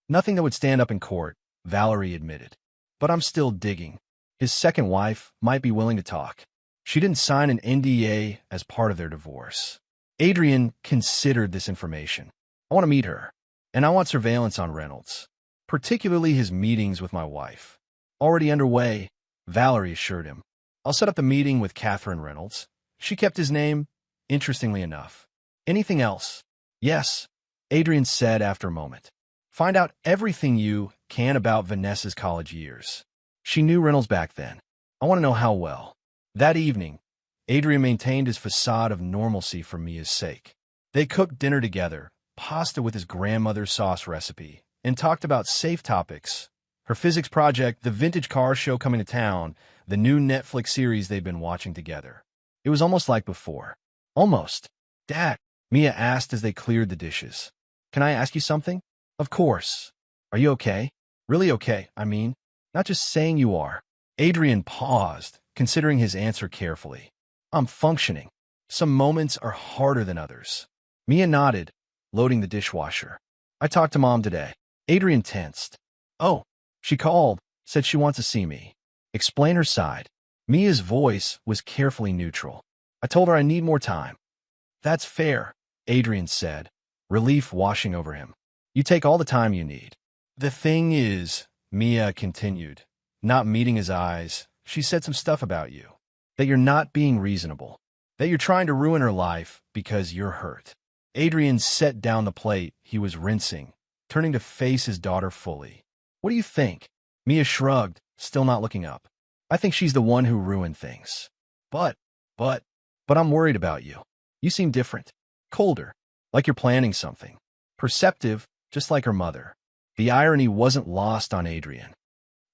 Nothing that would stand up in court, Valerie admitted. But I'm still digging. His second wife might be willing to talk. She didn't sign an NDA as part of their divorce. Adrian considered this information. I want to meet her, and I want surveillance on Reynolds, particularly his meetings with my wife. Already underway, Valerie assured him. I'll set up the meeting with Catherine Reynolds. She kept his name, interestingly enough. Anything else? Yes, Adrian said after a moment. Find out everything you can about Vanessa's college years. She knew Reynolds back then. I want to know how well. That evening, Adrian maintained his facade of normalcy for Mia's sake. They cooked dinner together, pasta with his grandmother's sauce recipe, and talked about safe topics. Her physics project, the vintage car show coming to town, the new Netflix series they'd been watching together. It was almost like before. Almost. Dad, Mia asked as they cleared the dishes. Can I ask you something? Of course. Are you okay? Really okay, I mean. Not just saying you are. Adrian paused, considering his answer carefully. I'm functioning. Some moments are harder than others. Mia nodded, loading the dishwasher. I talked to Mom today. Adrian tensed. Oh, she called, said she wants to see me. Explain her side. Mia's voice was carefully neutral. I told her I need more time. That's fair, Adrian said, relief washing over him. You take all the time you need. The thing is, Mia continued, not meeting his eyes, she said some stuff about you. That you're not being reasonable. That you're trying to ruin her life because you're hurt. Adrian set down the plate he was rinsing, turning to face his daughter fully. What do you think? Mia shrugged, still not looking up. I think she's the one who ruined things. But I'm worried about you. You seem different. Colder. Like you're planning something. Perceptive, just like her mother. The irony wasn't lost on Adrian.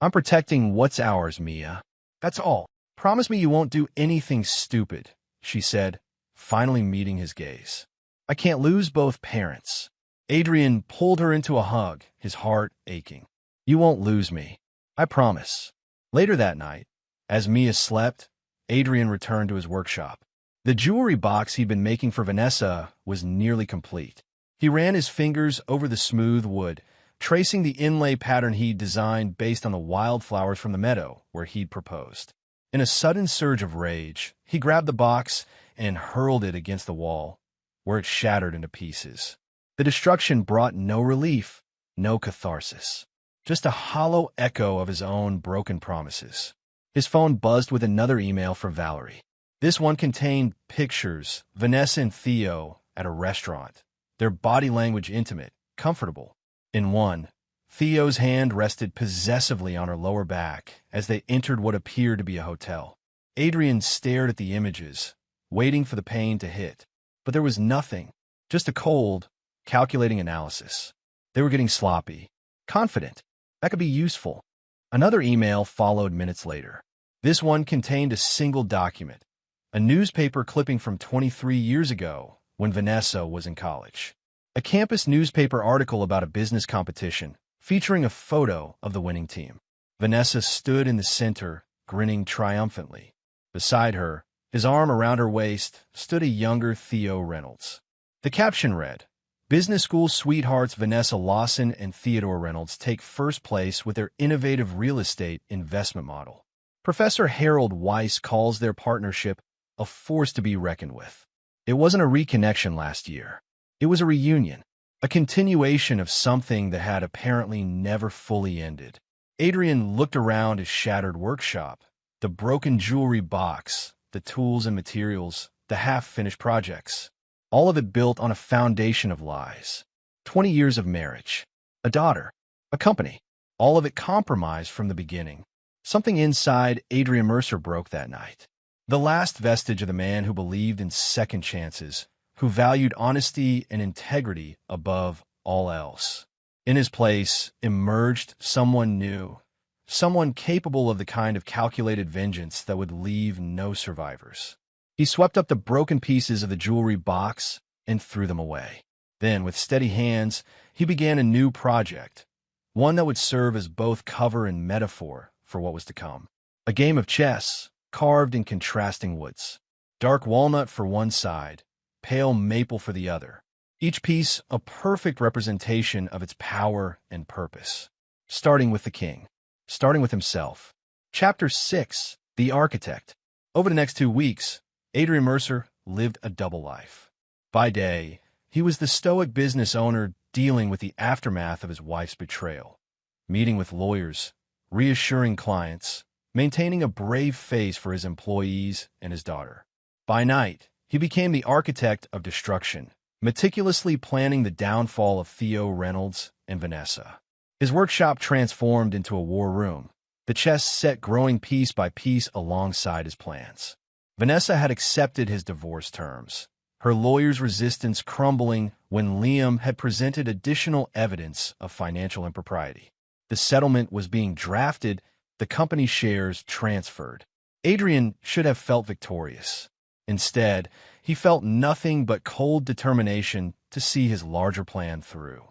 I'm protecting what's ours, Mia. That's all. Promise me you won't do anything stupid, she said, finally meeting his gaze. I can't lose both parents. Adrian pulled her into a hug, his heart aching. You won't lose me. I promise. Later that night, as Mia slept, Adrian returned to his workshop. The jewelry box he'd been making for Vanessa was nearly complete. He ran his fingers over the smooth wood, tracing the inlay pattern he'd designed based on the wildflowers from the meadow where he'd proposed. In a sudden surge of rage, he grabbed the box and hurled it against the wall, where it shattered into pieces. The destruction brought no relief, no catharsis, just a hollow echo of his own broken promises. His phone buzzed with another email from Valerie. This one contained pictures, Vanessa and Theo at a restaurant, their body language intimate, comfortable. In one, Theo's hand rested possessively on her lower back as they entered what appeared to be a hotel. Adrian stared at the images, waiting for the pain to hit. But there was nothing, just a cold, calculating analysis. They were getting sloppy, confident. That could be useful. Another email followed minutes later. This one contained a single document, a newspaper clipping from 23 years ago when Vanessa was in college. A campus newspaper article about a business competition, featuring a photo of the winning team. Vanessa stood in the center, grinning triumphantly. Beside her, his arm around her waist, stood a younger Theo Reynolds. The caption read, Business school sweethearts Vanessa Lawson and Theodore Reynolds take first place with their innovative real estate investment model. Professor Harold Weiss calls their partnership a force to be reckoned with. It wasn't a reconnection last year. It was a reunion, a continuation of something that had apparently never fully ended. Adrian looked around his shattered workshop, the broken jewelry box, the tools and materials, the half-finished projects. All of it built on a foundation of lies. 20 years of marriage, a daughter, a company, all of it compromised from the beginning. Something inside Adrian Mercer broke that night. The last vestige of the man who believed in second chances, who valued honesty and integrity above all else. In his place emerged someone new, someone capable of the kind of calculated vengeance that would leave no survivors. He swept up the broken pieces of the jewelry box and threw them away. Then, with steady hands, he began a new project, one that would serve as both cover and metaphor for what was to come. A game of chess, carved in contrasting woods. Dark walnut for one side, pale maple for the other. Each piece a perfect representation of its power and purpose. Starting with the king. Starting with himself. Chapter 6. The Architect. Over the next 2 weeks, Adrian Mercer lived a double life. By day, he was the stoic business owner dealing with the aftermath of his wife's betrayal, meeting with lawyers, reassuring clients, maintaining a brave face for his employees and his daughter. By night, he became the architect of destruction, meticulously planning the downfall of Theo Reynolds and Vanessa. His workshop transformed into a war room, the chess set growing piece by piece alongside his plans. Vanessa had accepted his divorce terms, her lawyer's resistance crumbling when Liam had presented additional evidence of financial impropriety. The settlement was being drafted, the company's shares transferred. Adrian should have felt victorious. Instead, he felt nothing but cold determination to see his larger plan through.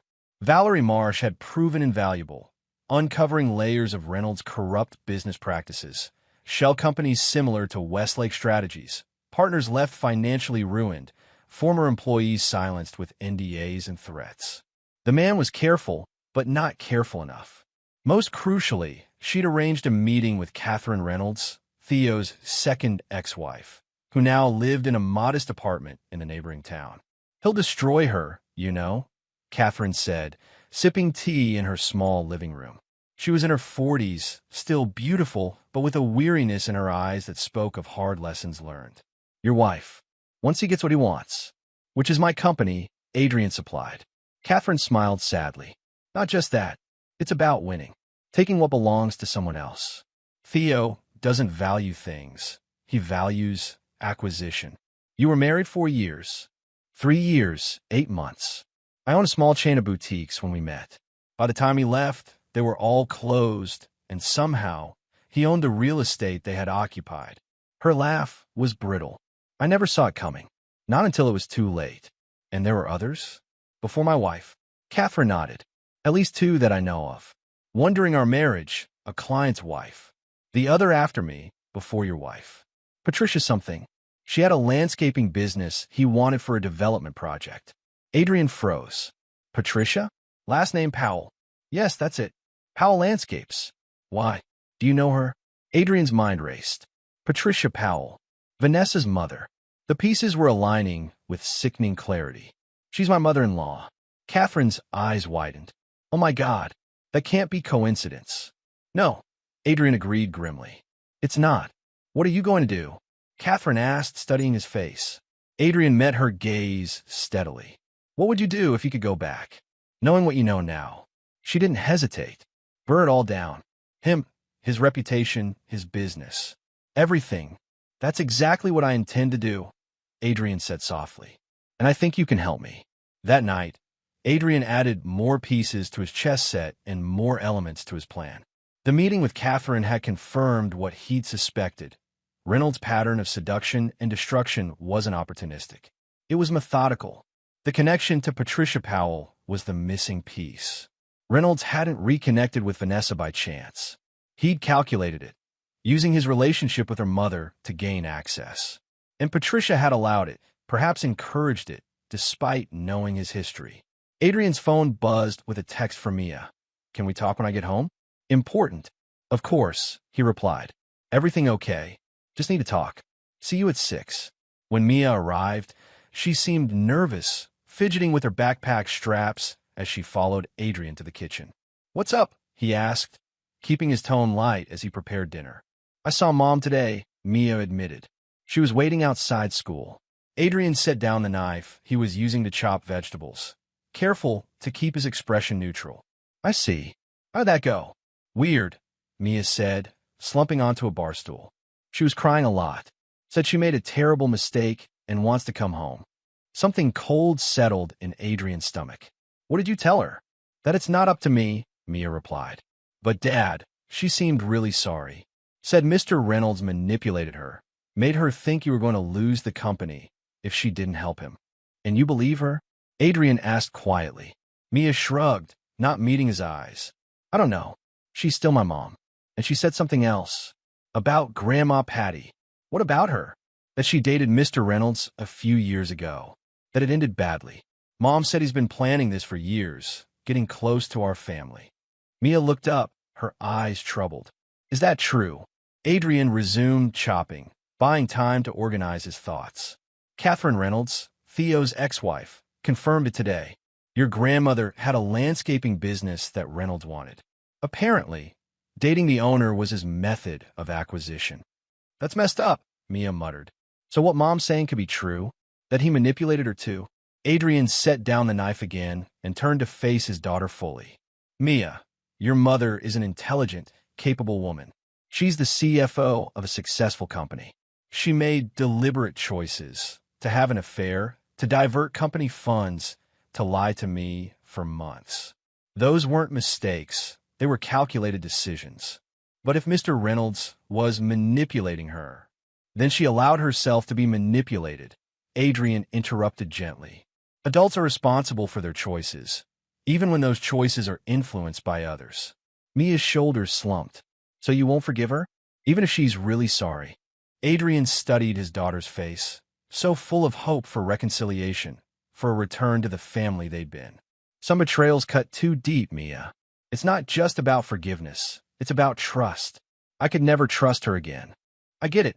Valerie Marsh had proven invaluable, uncovering layers of Reynolds' corrupt business practices. Shell companies similar to Westlake Strategies, partners left financially ruined, former employees silenced with NDAs and threats. The man was careful, but not careful enough. Most crucially, she'd arranged a meeting with Catherine Reynolds, Theo's second ex-wife, who now lived in a modest apartment in the neighboring town. "He'll destroy her, you know," Catherine said, sipping tea in her small living room. She was in her 40s, still beautiful, but with a weariness in her eyes that spoke of hard lessons learned. "Your wife. Once he gets what he wants, which is my company," Adrian supplied. Catherine smiled sadly. "Not just that. It's about winning, taking what belongs to someone else. Theo doesn't value things. He values acquisition. You were married 4 years. 3 years, 8 months. I own a small chain of boutiques when we met. By the time he left, they were all closed, and somehow, he owned the real estate they had occupied." Her laugh was brittle. "I never saw it coming. Not until it was too late. And there were others? Before my wife?" Catherine nodded. "At least 2 that I know of. One during our marriage, a client's wife. The other after me, before your wife. Patricia something. She had a landscaping business he wanted for a development project." Adrian froze. "Patricia? Last name Powell." "Yes, that's it. Powell Landscapes." "Why? Do you know her?" Adrian's mind raced. Patricia Powell. Vanessa's mother. The pieces were aligning with sickening clarity. "She's my mother-in-law." Catherine's eyes widened. "Oh my God, that can't be coincidence." "No," Adrian agreed grimly. "It's not. What are you going to do?" Catherine asked, studying his face. Adrian met her gaze steadily. "What would you do if you could go back? Knowing what you know now." She didn't hesitate. "Burn it all down. Him, his reputation, his business. Everything. That's exactly what I intend to do," Adrian said softly. "And I think you can help me." That night, Adrian added more pieces to his chess set and more elements to his plan. The meeting with Catherine had confirmed what he'd suspected. Reynolds' pattern of seduction and destruction wasn't opportunistic. It was methodical. The connection to Patricia Powell was the missing piece. Reynolds hadn't reconnected with Vanessa by chance. He'd calculated it, using his relationship with her mother to gain access. And Patricia had allowed it, perhaps encouraged it, despite knowing his history. Adrian's phone buzzed with a text from Mia. Can we talk when I get home? Important. Of course, he replied. Everything okay. Just need to talk. See you at 6. When Mia arrived, she seemed nervous, fidgeting with her backpack straps as she followed Adrian to the kitchen. What's up? He asked, keeping his tone light as he prepared dinner. I saw Mom today, Mia admitted. She was waiting outside school. Adrian set down the knife he was using to chop vegetables, careful to keep his expression neutral. I see. How'd that go? Weird, Mia said, slumping onto a bar stool. She was crying a lot, said she made a terrible mistake and wants to come home. Something cold settled in Adrian's stomach. What did you tell her? That it's not up to me, Mia replied. But Dad, she seemed really sorry. Said Mr. Reynolds manipulated her, made her think you were going to lose the company if she didn't help him. And you believe her? Adrian asked quietly. Mia shrugged, not meeting his eyes. I don't know. She's still my mom. And she said something else. About Grandma Patty. What about her? That she dated Mr. Reynolds a few years ago. That it ended badly. Mom said he's been planning this for years, getting close to our family. Mia looked up, her eyes troubled. Is that true? Adrian resumed chopping, buying time to organize his thoughts. Catherine Reynolds, Theo's ex-wife, confirmed it today. Your grandmother had a landscaping business that Reynolds wanted. Apparently, dating the owner was his method of acquisition. That's messed up, Mia muttered. So what Mom's saying could be true? That he manipulated her too? Adrian set down the knife again and turned to face his daughter fully. Mia, your mother is an intelligent, capable woman. She's the CFO of a successful company. She made deliberate choices to have an affair, to divert company funds, to lie to me for months. Those weren't mistakes. They were calculated decisions. But if Mr. Reynolds was manipulating her, then she allowed herself to be manipulated. Adrian interrupted gently. Adults are responsible for their choices, even when those choices are influenced by others. Mia's shoulders slumped. So you won't forgive her? Even if she's really sorry. Adrian studied his daughter's face, so full of hope for reconciliation, for a return to the family they'd been. Some betrayals cut too deep, Mia. It's not just about forgiveness. It's about trust. I could never trust her again. I get it,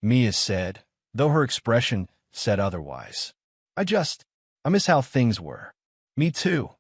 Mia said, though her expression said otherwise. I miss how things were. Me too,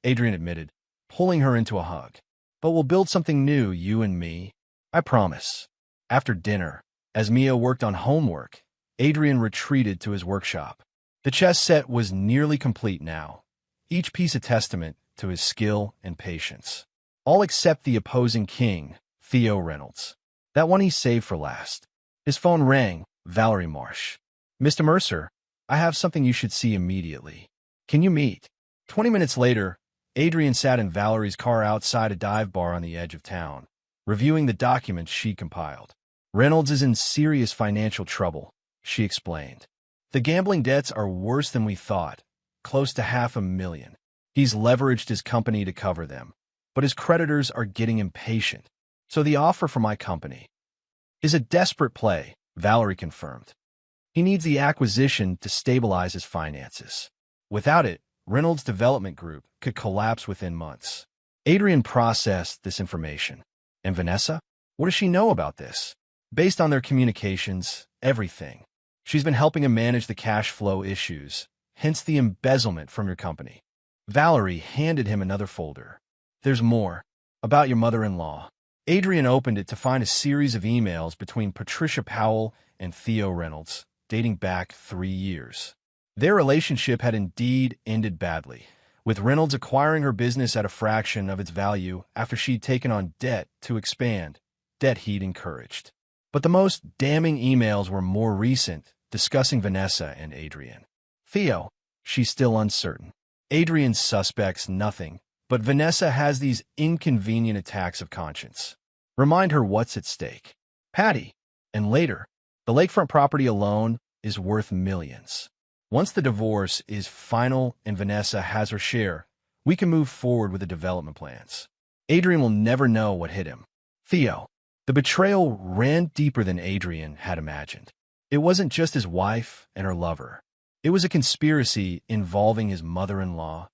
Adrian admitted, pulling her into a hug. But we'll build something new, you and me. I promise. After dinner, as Mia worked on homework, Adrian retreated to his workshop. The chess set was nearly complete now, each piece a testament to his skill and patience. All except the opposing king, Theo Reynolds. That one he saved for last. His phone rang. Valerie Marsh. Mr. Mercer, I have something you should see immediately. Can you meet? 20 minutes later, Adrian sat in Valerie's car outside a dive bar on the edge of town, reviewing the documents she compiled. Reynolds is in serious financial trouble, she explained. The gambling debts are worse than we thought, close to $500,000. He's leveraged his company to cover them, but his creditors are getting impatient. So the offer for my company is a desperate play, Valerie confirmed. He needs the acquisition to stabilize his finances. Without it, Reynolds' development group could collapse within months. Adrian processed this information. And Vanessa? What does she know about this? Based on their communications, everything. She's been helping him manage the cash flow issues, hence the embezzlement from your company. Valerie handed him another folder. There's more. About your mother-in-law. Adrian opened it to find a series of emails between Patricia Powell and Theo Reynolds, dating back 3 years. Their relationship had indeed ended badly, with Reynolds acquiring her business at a fraction of its value after she'd taken on debt to expand, debt he'd encouraged. But the most damning emails were more recent, discussing Vanessa and Adrian. Theo, she's still uncertain. Adrian suspects nothing, but Vanessa has these inconvenient attacks of conscience. Remind her what's at stake. Patty, and later, the lakefront property alone is worth millions. Once the divorce is final and Vanessa has her share, we can move forward with the development plans. Adrian will never know what hit him. Theo. The betrayal ran deeper than Adrian had imagined. It wasn't just his wife and her lover. It was a conspiracy involving his mother-in-law,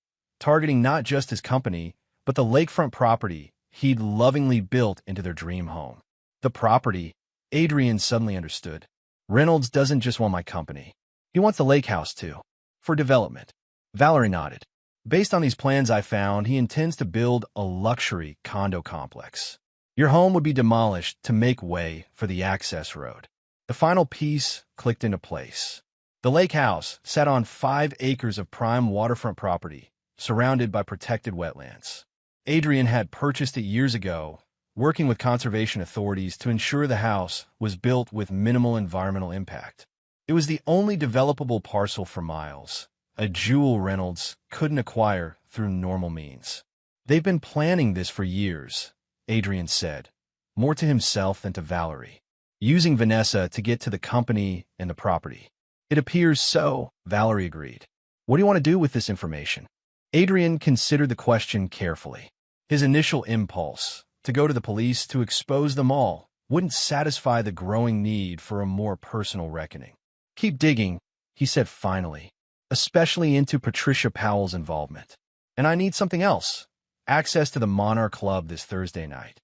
targeting not just his company, but the lakefront property he'd lovingly built into their dream home. The property, Adrian suddenly understood. Reynolds doesn't just want my company. He wants the lake house too. For development. Valerie nodded. Based on these plans I found, he intends to build a luxury condo complex. Your home would be demolished to make way for the access road. The final piece clicked into place. The lake house sat on 5 acres of prime waterfront property, surrounded by protected wetlands. Adrian had purchased it years ago, working with conservation authorities to ensure the house was built with minimal environmental impact. It was the only developable parcel for miles, a jewel Reynolds couldn't acquire through normal means. They've been planning this for years, Adrian said, more to himself than to Valerie, using Vanessa to get to the company and the property. It appears so, Valerie agreed. What do you want to do with this information? Adrian considered the question carefully. His initial impulse, to go to the police to expose them all, wouldn't satisfy the growing need for a more personal reckoning. Keep digging, he said finally, especially into Patricia Powell's involvement. And I need something else. Access to the Monarch Club this Thursday night.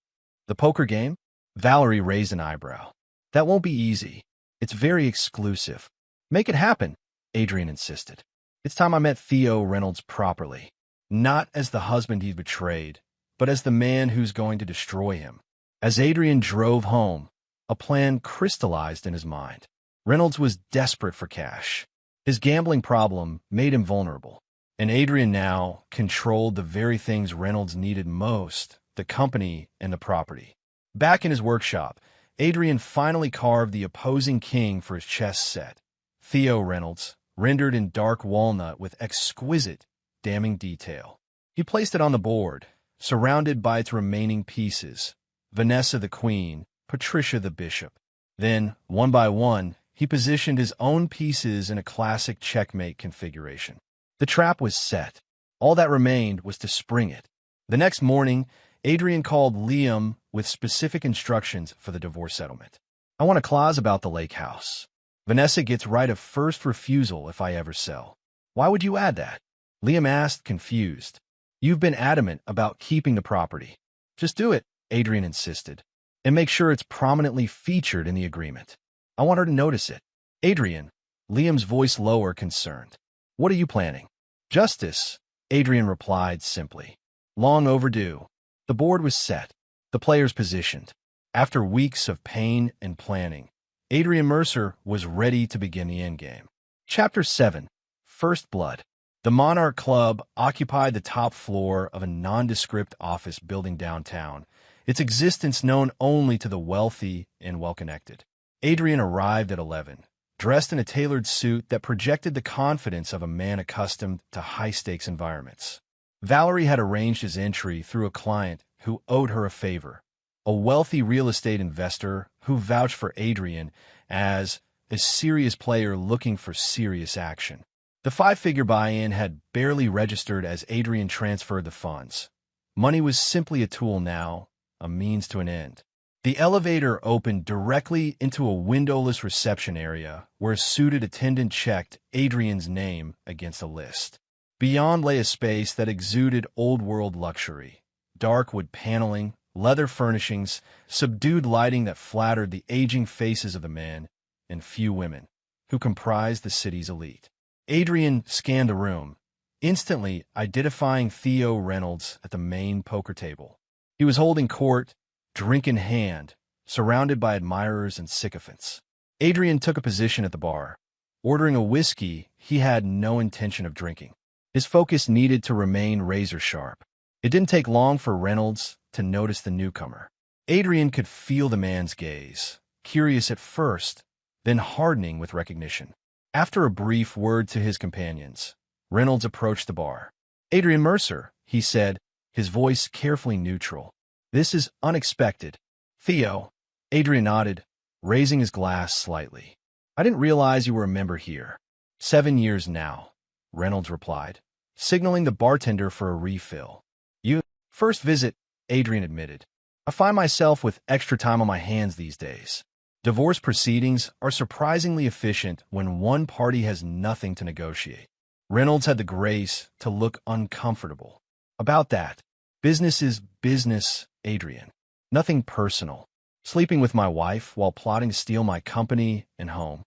The poker game? Valerie raised an eyebrow. That won't be easy. It's very exclusive. Make it happen, Adrian insisted. It's time I met Theo Reynolds properly. Not as the husband he'd betrayed, but as the man who's going to destroy him. As Adrian drove home, a plan crystallized in his mind. Reynolds was desperate for cash. His gambling problem made him vulnerable. And Adrian now controlled the very things Reynolds needed most, the company and the property. Back in his workshop, Adrian finally carved the opposing king for his chess set. Theo Reynolds, rendered in dark walnut with exquisite, damning detail. He placed it on the board, surrounded by its remaining pieces, Vanessa the queen, Patricia the bishop. Then, one by one, he positioned his own pieces in a classic checkmate configuration. The trap was set. All that remained was to spring it. The next morning, Adrian called Liam with specific instructions for the divorce settlement. I want a clause about the lake house. Vanessa gets right of first refusal if I ever sell. Why would you add that? Liam asked, confused. You've been adamant about keeping the property. Just do it, Adrian insisted, and make sure it's prominently featured in the agreement. I want her to notice it. Adrian, Liam's voice lower, concerned. What are you planning? Justice, Adrian replied simply. Long overdue. The board was set. The players positioned. After weeks of pain and planning, Adrian Mercer was ready to begin the endgame. Chapter 7. First Blood. The Monarch Club occupied the top floor of a nondescript office building downtown, its existence known only to the wealthy and well-connected. Adrian arrived at 11, dressed in a tailored suit that projected the confidence of a man accustomed to high-stakes environments. Valerie had arranged his entry through a client who owed her a favor, a wealthy real estate investor who vouched for Adrian as a serious player looking for serious action. The 5-figure buy-in had barely registered as Adrian transferred the funds. Money was simply a tool now, a means to an end. The elevator opened directly into a windowless reception area where a suited attendant checked Adrian's name against a list. Beyond lay a space that exuded old-world luxury. Dark wood paneling, leather furnishings, subdued lighting that flattered the aging faces of the men and few women who comprised the city's elite. Adrian scanned the room, instantly identifying Theo Reynolds at the main poker table. He was holding court, drink in hand, surrounded by admirers and sycophants. Adrian took a position at the bar. Ordering a whiskey he had no intention of drinking. His focus needed to remain razor-sharp. It didn't take long for Reynolds to notice the newcomer. Adrian could feel the man's gaze, curious at first, then hardening with recognition. After a brief word to his companions, Reynolds approached the bar. Adrian Mercer, he said, his voice carefully neutral. This is unexpected. Theo, Adrian nodded, raising his glass slightly. I didn't realize you were a member here. 7 years now, Reynolds replied, signaling the bartender for a refill. You, first visit, Adrian admitted. I find myself with extra time on my hands these days. Divorce proceedings are surprisingly efficient when one party has nothing to negotiate. Reynolds had the grace to look uncomfortable. About that. Business is business, Adrian. Nothing personal. Sleeping with my wife while plotting to steal my company and home.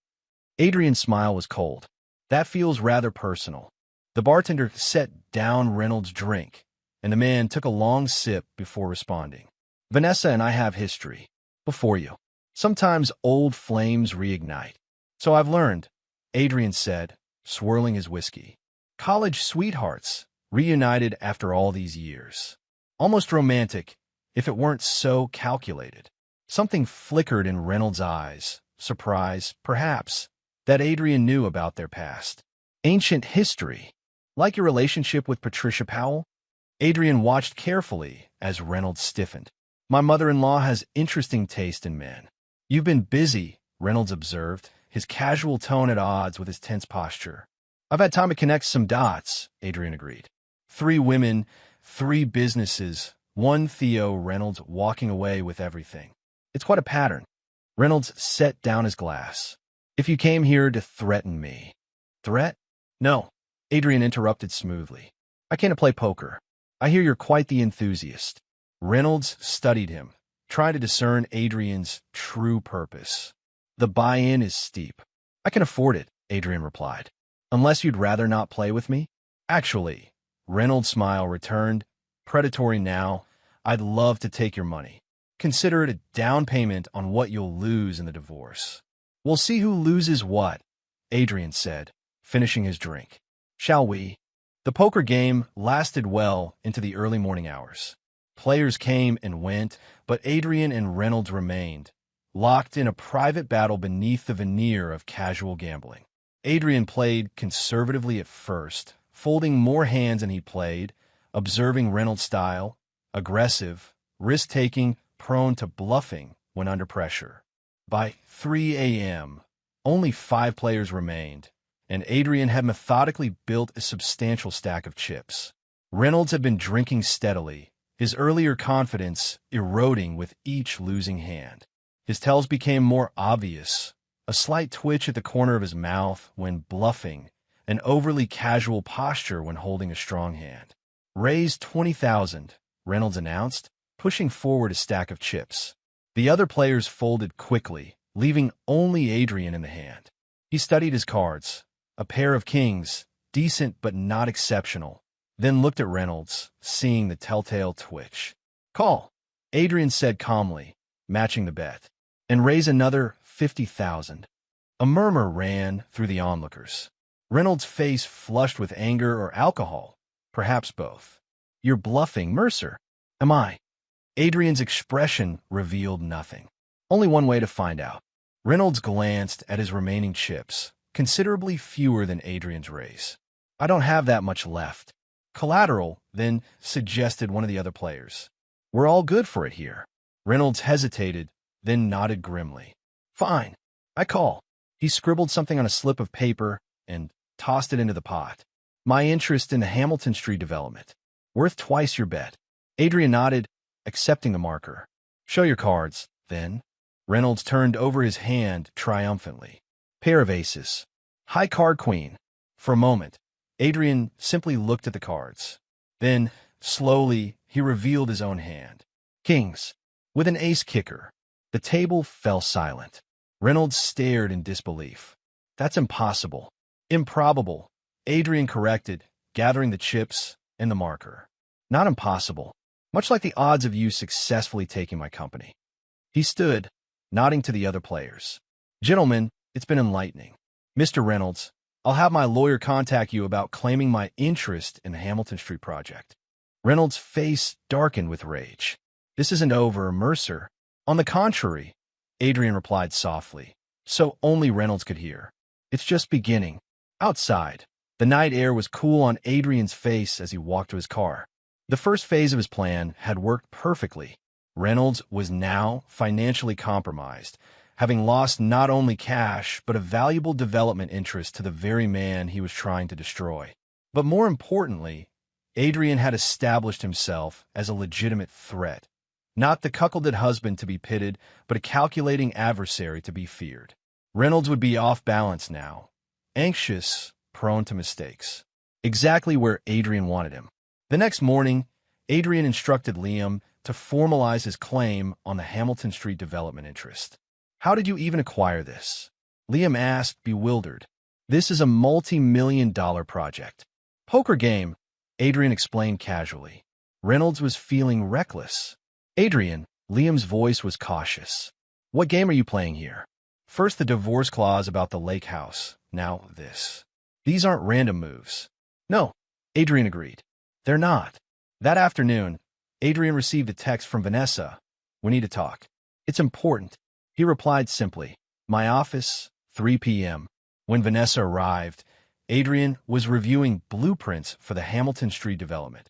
Adrian's smile was cold. That feels rather personal. The bartender set down Reynolds' drink, and the man took a long sip before responding. Vanessa and I have history. Before you. Sometimes old flames reignite. So I've learned, Adrian said, swirling his whiskey. College sweethearts, reunited after all these years. Almost romantic, if it weren't so calculated. Something flickered in Reynolds' eyes, surprise, perhaps, that Adrian knew about their past. Ancient history. Like your relationship with Patricia Powell? Adrian watched carefully as Reynolds stiffened. My mother-in-law has interesting taste in men. You've been busy, Reynolds observed, his casual tone at odds with his tense posture. I've had time to connect some dots, Adrian agreed. 3 women, 3 businesses, 1 Theo Reynolds walking away with everything. It's quite a pattern. Reynolds set down his glass. If you came here to threaten me. Threat? No, Adrian interrupted smoothly. I came to play poker. I hear you're quite the enthusiast. Reynolds studied him, trying to discern Adrian's true purpose. The buy-in is steep. I can afford it, Adrian replied. Unless you'd rather not play with me? Actually, Reynolds' smile returned, predatory now. I'd love to take your money. Consider it a down payment on what you'll lose in the divorce. We'll see who loses what, Adrian said, finishing his drink. Shall we? The poker game lasted well into the early morning hours. Players came and went, but Adrian and Reynolds remained, locked in a private battle beneath the veneer of casual gambling. Adrian played conservatively at first, folding more hands than he played, observing Reynolds' style, aggressive, risk-taking, prone to bluffing when under pressure. By 3 a.m., only 5 players remained, and Adrian had methodically built a substantial stack of chips. Reynolds had been drinking steadily, his earlier confidence eroding with each losing hand. His tells became more obvious, a slight twitch at the corner of his mouth when bluffing, an overly casual posture when holding a strong hand. Raise 20,000, Reynolds announced, pushing forward a stack of chips. The other players folded quickly, leaving only Adrian in the hand. He studied his cards, a pair of kings, decent but not exceptional, then looked at Reynolds, seeing the telltale twitch. Call, Adrian said calmly, matching the bet, and raise another 50,000. A murmur ran through the onlookers. Reynolds' face flushed with anger or alcohol, perhaps both. You're bluffing, Mercer. Am I? Adrian's expression revealed nothing. Only one way to find out. Reynolds glanced at his remaining chips, considerably fewer than Adrian's raise. I don't have that much left. Collateral, then, suggested one of the other players. We're all good for it here. Reynolds hesitated, then nodded grimly. Fine. I call. He scribbled something on a slip of paper and tossed it into the pot. My interest in the Hamilton Street development. Worth twice your bet. Adrian nodded, accepting the marker. Show your cards, then. Reynolds turned over his hand triumphantly. Pair of aces. High card queen. For a moment, Adrian simply looked at the cards. Then, slowly, he revealed his own hand. Kings. With an ace kicker. The table fell silent. Reynolds stared in disbelief. That's impossible. Improbable, Adrian corrected, gathering the chips and the marker. Not impossible. Much like the odds of you successfully taking my company. He stood, nodding to the other players. Gentlemen, it's been enlightening. Mr. Reynolds, I'll have my lawyer contact you about claiming my interest in the Hamilton Street project. Reynolds' face darkened with rage. This isn't over, Mercer. On the contrary, Adrian replied softly, so only Reynolds could hear. It's just beginning. Outside, the night air was cool on Adrian's face as he walked to his car. The first phase of his plan had worked perfectly. Reynolds was now financially compromised, having lost not only cash, but a valuable development interest to the very man he was trying to destroy. But more importantly, Adrian had established himself as a legitimate threat, not the cuckolded husband to be pitied, but a calculating adversary to be feared. Reynolds would be off balance now, anxious, prone to mistakes. exactly where Adrian wanted him. The next morning, Adrian instructed Liam to formalize his claim on the Hamilton Street development interest. How did you even acquire this? Liam asked, bewildered. This is a multi-million-dollar project. Poker game, Adrian explained casually. Reynolds was feeling reckless. Adrian, Liam's voice was cautious. What game are you playing here? First the divorce clause about the lake house, now this. These aren't random moves. No, Adrian agreed. They're not. That afternoon, Adrian received a text from Vanessa. We need to talk. It's important. He replied simply, my office, 3 p.m. When Vanessa arrived, Adrian was reviewing blueprints for the Hamilton Street development,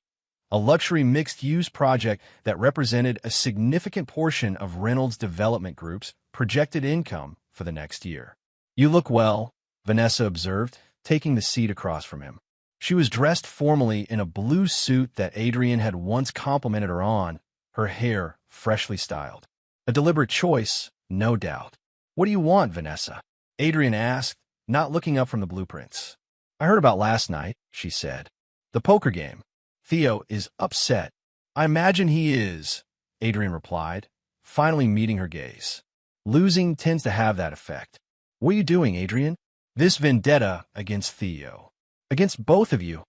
a luxury mixed-use project that represented a significant portion of Reynolds Development Group's projected income for the next year. You look well, Vanessa observed, taking the seat across from him. She was dressed formally in a blue suit that Adrian had once complimented her on, her hair freshly styled. A deliberate choice, no doubt. What do you want, Vanessa? Adrian asked, not looking up from the blueprints. I heard about last night, she said. The poker game. Theo is upset. I imagine he is, Adrian replied, finally meeting her gaze. Losing tends to have that effect. What are you doing, Adrian? This vendetta against Theo. Against both of you,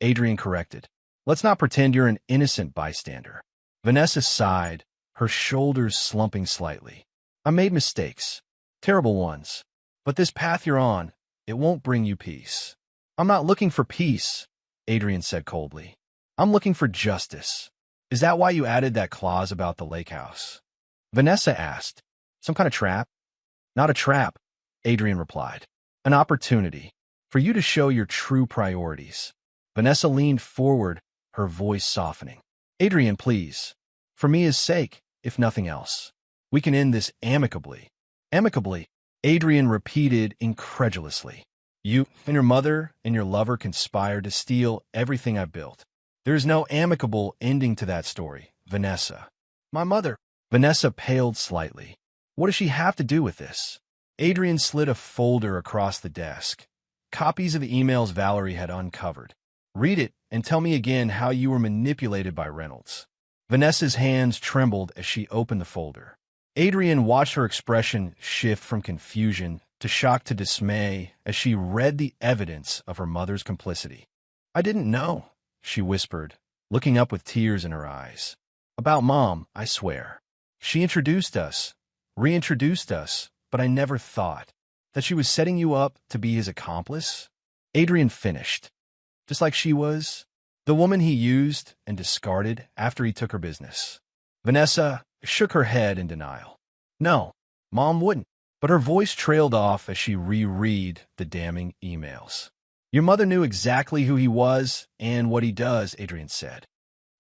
Adrian corrected. Let's not pretend you're an innocent bystander. Vanessa sighed, her shoulders slumping slightly. I made mistakes. Terrible ones. But this path you're on, it won't bring you peace. I'm not looking for peace, Adrian said coldly. I'm looking for justice. Is that why you added that clause about the lake house? Vanessa asked. Some kind of trap? Not a trap, Adrian replied. An opportunity for you to show your true priorities. Vanessa leaned forward, her voice softening. Adrian, please. For Mia's sake, if nothing else. We can end this amicably. Amicably, Adrian repeated incredulously. You and your mother and your lover conspired to steal everything I built. There is no amicable ending to that story, Vanessa. My mother. Vanessa paled slightly. What does she have to do with this? Adrian slid a folder across the desk. Copies of the emails Valerie had uncovered. Read it and tell me again how you were manipulated by Reynolds. Vanessa's hands trembled as she opened the folder. Adrian watched her expression shift from confusion to shock to dismay as she read the evidence of her mother's complicity. I didn't know, she whispered, looking up with tears in her eyes. About Mom, I swear. She introduced us, reintroduced us, but I never thought that she was setting you up to be his accomplice. Adrian finished. Just like she was, the woman he used and discarded after he took her business. Vanessa shook her head in denial. No, Mom wouldn't. But her voice trailed off as she reread the damning emails. Your mother knew exactly who he was and what he does, Adrian said.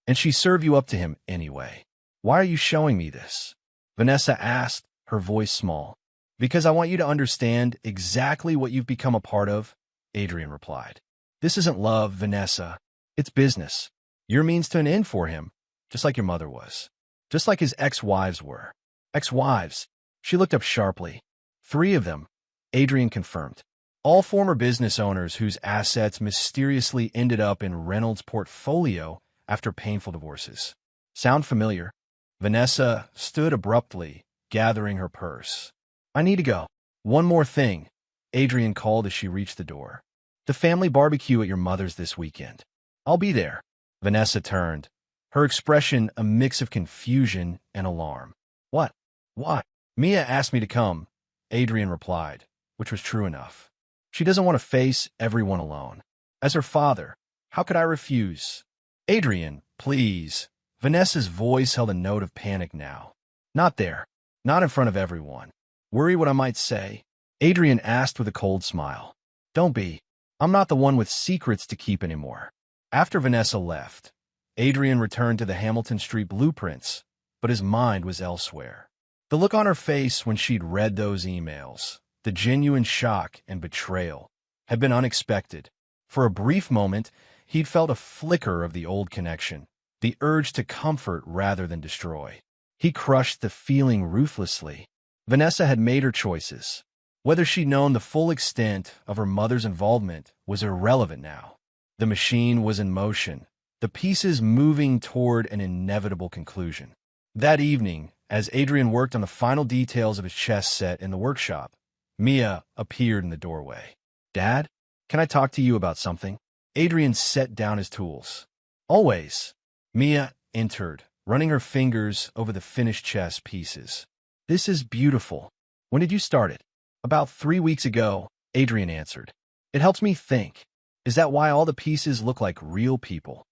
And she served you up to him anyway. Why are you showing me this? Vanessa asked, her voice small. Because I want you to understand exactly what you've become a part of, Adrian replied. This isn't love, Vanessa. It's business. You're a means to an end for him, just like your mother was. Just like his ex-wives were. Ex-wives. She looked up sharply. 3 of them, Adrian confirmed. All former business owners whose assets mysteriously ended up in Reynolds' portfolio after painful divorces. Sound familiar? Vanessa stood abruptly, gathering her purse. I need to go. One more thing, Adrian called as she reached the door. The family barbecue at your mother's this weekend. I'll be there. Vanessa turned, her expression a mix of confusion and alarm. What? Why? Mia asked me to come, Adrian replied, which was true enough. She doesn't want to face everyone alone. As her father, how could I refuse? Adrian, please. Vanessa's voice held a note of panic now. Not there. Not in front of everyone. Worry what I might say? Adrian asked with a cold smile. Don't be. I'm not the one with secrets to keep anymore. After Vanessa left, Adrian returned to the Hamilton Street blueprints, but his mind was elsewhere. The look on her face when she'd read those emails, the genuine shock and betrayal, had been unexpected. For a brief moment, he'd felt a flicker of the old connection, the urge to comfort rather than destroy. He crushed the feeling ruthlessly. Vanessa had made her choices. Whether she'd known the full extent of her mother's involvement was irrelevant now. The machine was in motion, the pieces moving toward an inevitable conclusion. That evening, as Adrian worked on the final details of his chess set in the workshop, Mia appeared in the doorway. "Dad, can I talk to you about something?" Adrian set down his tools. "Always." Mia entered, running her fingers over the finished chess pieces. "This is beautiful. When did you start it?" "About 3 weeks ago," Adrian answered. "It helps me think. Is that why all the pieces look like real people?"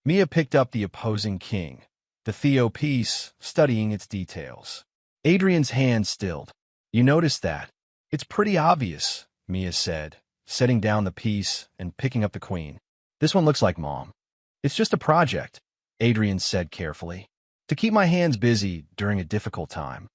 Mia picked up the opposing king, the Theo piece, studying its details. Adrian's hand stilled. "You noticed that? It's pretty obvious," Mia said, setting down the piece and picking up the queen. "This one looks like Mom." "It's just a project," Adrian said carefully, "to keep my hands busy during a difficult time."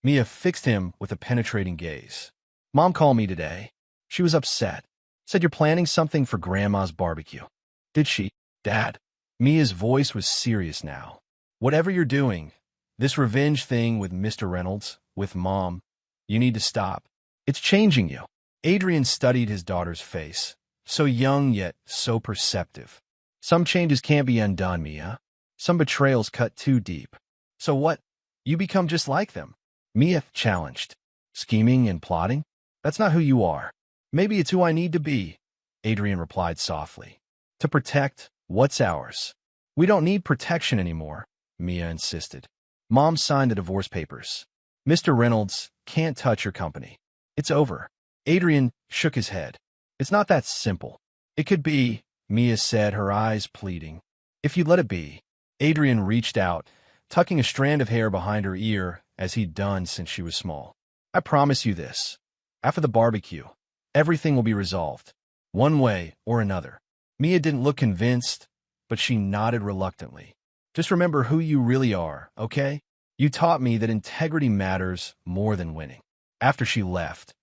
Mia fixed him with a penetrating gaze. "Mom called me today. She was upset. Said you're planning something for Grandma's barbecue." "Did she, Dad?" Mia's voice was serious now. "Whatever you're doing, this revenge thing with Mr. Reynolds, with Mom, you need to stop. It's changing you." Adrian studied his daughter's face, so young yet so perceptive. "Some changes can't be undone, Mia. Some betrayals cut too deep." "So what? You become just like them?" Mia challenged. "Scheming and plotting? That's not who you are." "Maybe it's who I need to be," Adrian replied softly. "To protect what's ours." "We don't need protection anymore," Mia insisted. "Mom signed the divorce papers. Mr. Reynolds can't touch your company. It's over." Adrian shook his head. "It's not that simple." "It could be," Mia said, her eyes pleading. "If you'd let it be." Adrian reached out, tucking a strand of hair behind her ear as he'd done since she was small. "I promise you this. After the barbecue, everything will be resolved, one way or another." Mia didn't look convinced, but she nodded reluctantly. "Just remember who you really are, okay? You taught me that integrity matters more than winning." After she left,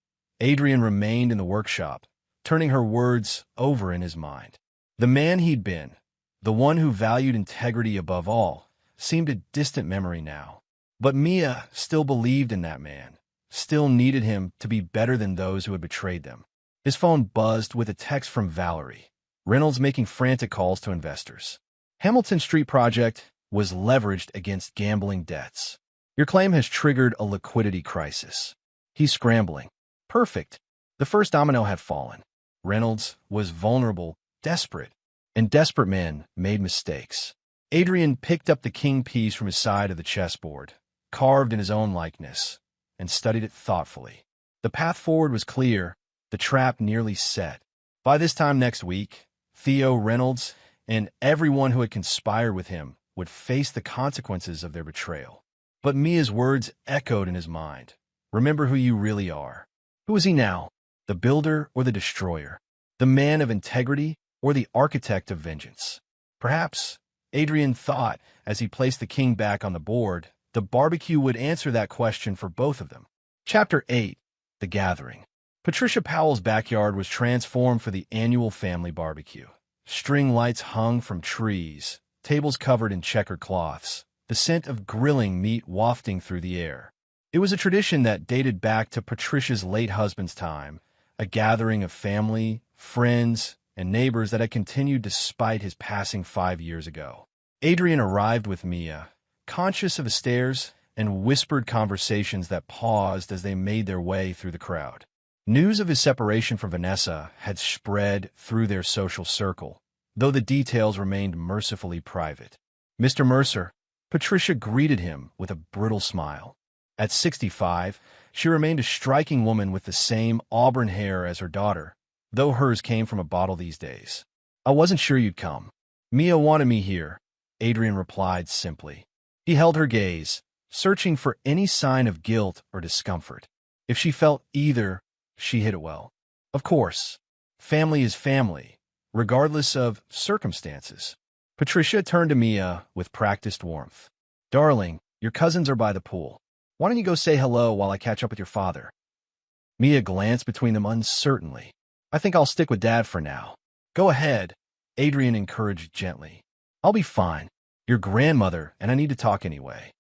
Adrian remained in the workshop, turning her words over in his mind. The man he'd been, the one who valued integrity above all, seemed a distant memory now. But Mia still believed in that man, still needed him to be better than those who had betrayed them. His phone buzzed with a text from Valerie. Reynolds making frantic calls to investors. Hamilton Street project was leveraged against gambling debts. "Your claim has triggered a liquidity crisis." He's scrambling. Perfect. The first domino had fallen. Reynolds was vulnerable, desperate, and desperate men made mistakes. Adrian picked up the king piece from his side of the chessboard, carved in his own likeness, and studied it thoughtfully. The path forward was clear, the trap nearly set. By this time next week, Theo Reynolds and everyone who had conspired with him would face the consequences of their betrayal. But Mia's words echoed in his mind. "Remember who you really are." Who is he now? The builder or the destroyer? The man of integrity or the architect of vengeance? Perhaps, Adrian thought as he placed the king back on the board, the barbecue would answer that question for both of them. Chapter 8. The Gathering. Patricia Powell's backyard was transformed for the annual family barbecue. String lights hung from trees, tables covered in checkered cloths, the scent of grilling meat wafting through the air. It was a tradition that dated back to Patricia's late husband's time, a gathering of family, friends, and neighbors that had continued despite his passing 5 years ago. Adrian arrived with Mia, conscious of the stares and whispered conversations that paused as they made their way through the crowd. News of his separation from Vanessa had spread through their social circle, though the details remained mercifully private. "Mr. Mercer," Patricia greeted him with a brittle smile. At 65, she remained a striking woman with the same auburn hair as her daughter, though hers came from a bottle these days. "I wasn't sure you'd come." "Mia wanted me here," Adrian replied simply. He held her gaze, searching for any sign of guilt or discomfort. If she felt either, she hid it well. Of course, family is family, regardless of circumstances. Patricia turned to Mia with practiced warmth. "Darling, your cousins are by the pool. Why don't you go say hello while I catch up with your father?" Mia glanced between them uncertainly. "I think I'll stick with Dad for now." "Go ahead," Adrian encouraged gently. "I'll be fine. Your grandmother and I need to talk anyway."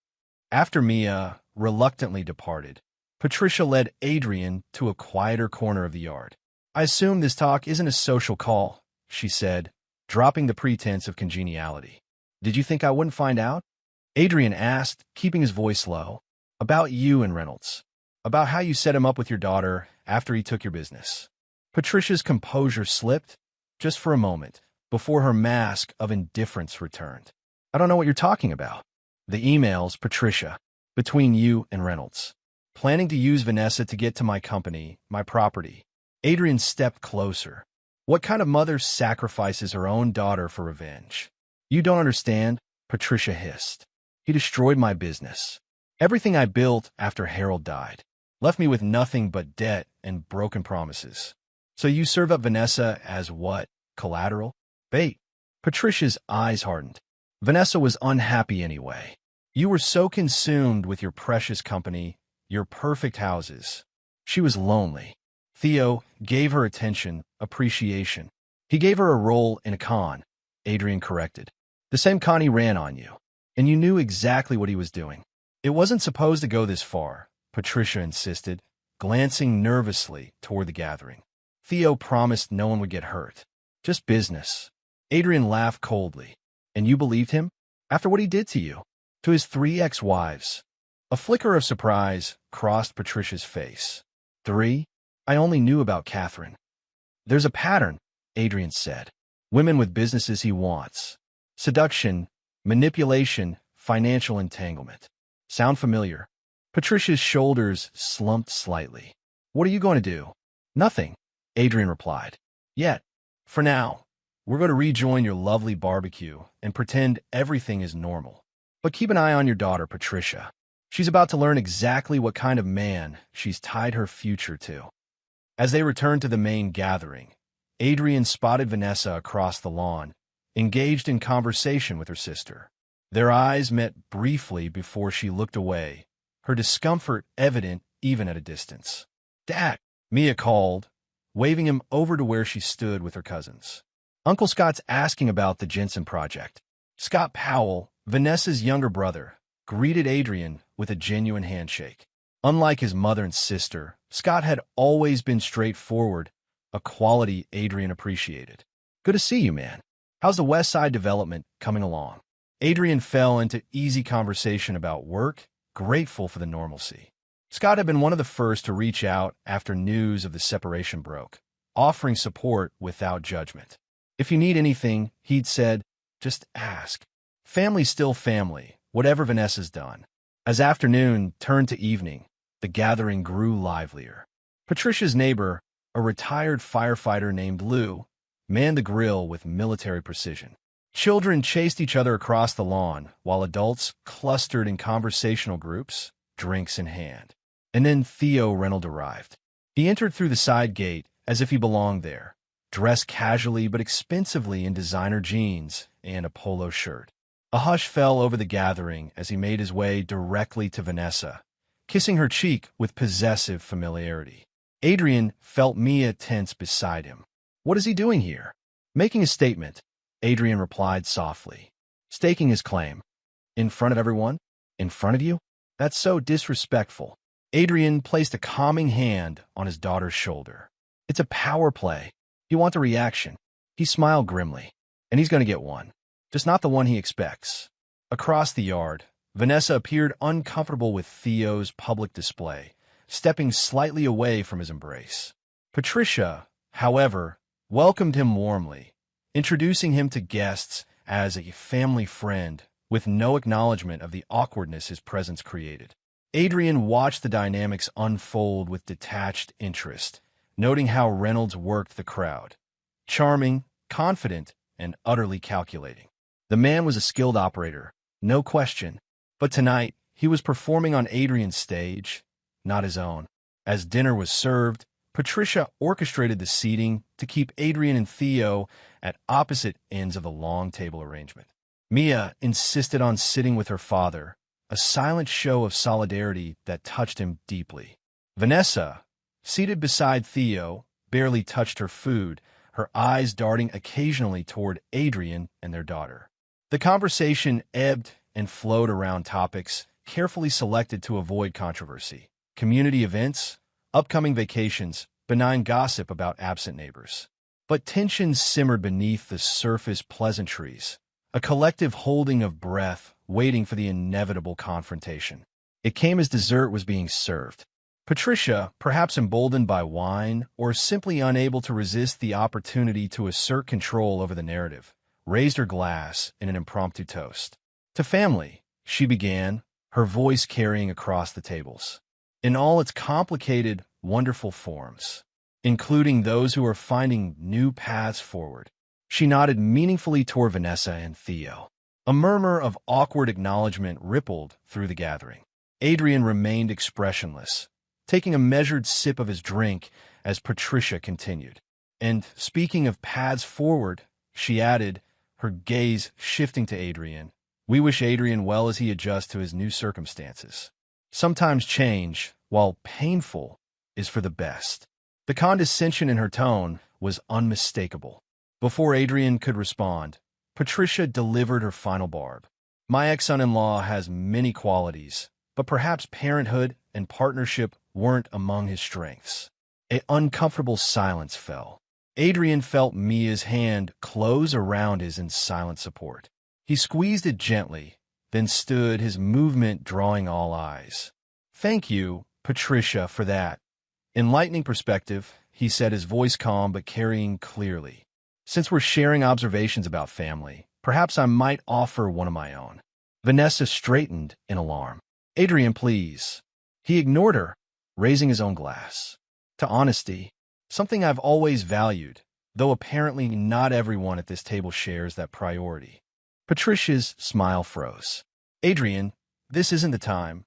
After Mia reluctantly departed, Patricia led Adrian to a quieter corner of the yard. "I assume this talk isn't a social call," she said, dropping the pretense of congeniality. "Did you think I wouldn't find out?" Adrian asked, keeping his voice low. "About you and Reynolds. About how you set him up with your daughter after he took your business." Patricia's composure slipped, just for a moment, before her mask of indifference returned. "I don't know what you're talking about." "The emails, Patricia, between you and Reynolds. Planning to use Vanessa to get to my company, my property." Adrian stepped closer. "What kind of mother sacrifices her own daughter for revenge?" "You don't understand," Patricia hissed. "He destroyed my business. Everything I built after Harold died. Left me with nothing but debt and broken promises. So you serve up Vanessa as what? Collateral? Bait?" Patricia's eyes hardened. "Vanessa was unhappy anyway. You were so consumed with your precious company, your perfect houses. She was lonely. Theo gave her attention, appreciation. He gave her a role in a con," Adrian corrected. "The same con he ran on you. And you knew exactly what he was doing." "It wasn't supposed to go this far," Patricia insisted, glancing nervously toward the gathering. "Theo promised no one would get hurt. Just business." Adrian laughed coldly. "And you believed him? After what he did to you? To his 3 ex-wives?" A flicker of surprise crossed Patricia's face. "3? I only knew about Catherine." "There's a pattern," Adrian said. "Women with businesses he wants. Seduction, manipulation, financial entanglement. Sound familiar?" Patricia's shoulders slumped slightly. "What are you going to do?" "Nothing," Adrian replied. "Yet. For now. We're going to rejoin your lovely barbecue and pretend everything is normal. But keep an eye on your daughter, Patricia. She's about to learn exactly what kind of man she's tied her future to." As they returned to the main gathering, Adrian spotted Vanessa across the lawn, engaged in conversation with her sister. Their eyes met briefly before she looked away, her discomfort evident even at a distance. "Dad," Mia called, waving him over to where she stood with her cousins. "Uncle Scott's asking about the Jensen project." Scott Powell, Vanessa's younger brother, greeted Adrian with a genuine handshake. Unlike his mother and sister, Scott had always been straightforward, a quality Adrian appreciated. "Good to see you, man. How's the West Side development coming along?" Adrian fell into easy conversation about work, grateful for the normalcy. Scott had been one of the first to reach out after news of the separation broke, offering support without judgment. "If you need anything," he'd said, "just ask. Family's still family, whatever Vanessa's done." As afternoon turned to evening, the gathering grew livelier. Patricia's neighbor, a retired firefighter named Lou, manned the grill with military precision. Children chased each other across the lawn, while adults clustered in conversational groups, drinks in hand. And then Theo Reynolds arrived. He entered through the side gate as if he belonged there, dressed casually but expensively in designer jeans and a polo shirt. A hush fell over the gathering as he made his way directly to Vanessa, kissing her cheek with possessive familiarity. Adrian felt Mia tense beside him. "What is he doing here?" "Making a statement," Adrian replied softly. "Staking his claim." "In front of everyone? In front of you? That's so disrespectful." Adrian placed a calming hand on his daughter's shoulder. "It's a power play. You want a reaction." He smiled grimly. "And he's going to get one. Just not the one he expects." Across the yard, Vanessa appeared uncomfortable with Theo's public display, stepping slightly away from his embrace. Patricia, however, welcomed him warmly, introducing him to guests as a family friend with no acknowledgement of the awkwardness his presence created. Adrian watched the dynamics unfold with detached interest, noting how Reynolds worked the crowd. Charming, confident, and utterly calculating. The man was a skilled operator, no question, but tonight he was performing on Adrian's stage, not his own. As dinner was served, Patricia orchestrated the seating to keep Adrian and Theo at opposite ends of the long table arrangement. Mia insisted on sitting with her father, a silent show of solidarity that touched him deeply. Vanessa, seated beside Theo, barely touched her food, her eyes darting occasionally toward Adrian and their daughter. The conversation ebbed and flowed around topics carefully selected to avoid controversy: community events, upcoming vacations, benign gossip about absent neighbors. But tension simmered beneath the surface pleasantries, a collective holding of breath, waiting for the inevitable confrontation. It came as dessert was being served. Patricia, perhaps emboldened by wine or simply unable to resist the opportunity to assert control over the narrative, raised her glass in an impromptu toast. To family, she began, her voice carrying across the tables. In all its complicated, wonderful forms, including those who are finding new paths forward. She nodded meaningfully toward Vanessa and Theo. A murmur of awkward acknowledgement rippled through the gathering. Adrian remained expressionless, taking a measured sip of his drink as Patricia continued. And speaking of paths forward, she added, her gaze shifting to Adrian. We wish Adrian well as he adjusts to his new circumstances. Sometimes change, while painful, is for the best. The condescension in her tone was unmistakable. Before Adrian could respond, Patricia delivered her final barb. My ex-son-in-law has many qualities, but perhaps parenthood and partnership weren't among his strengths. An uncomfortable silence fell. Adrian felt Mia's hand close around his in silent support. He squeezed it gently, then stood, his movement drawing all eyes. Thank you, Patricia, for that enlightening perspective, he said, his voice calm but carrying clearly. Since we're sharing observations about family, perhaps I might offer one of my own. Vanessa straightened in alarm. Adrian, please. He ignored her, raising his own glass. To honesty, something I've always valued, though apparently not everyone at this table shares that priority. Patricia's smile froze. Adrian, this isn't the time.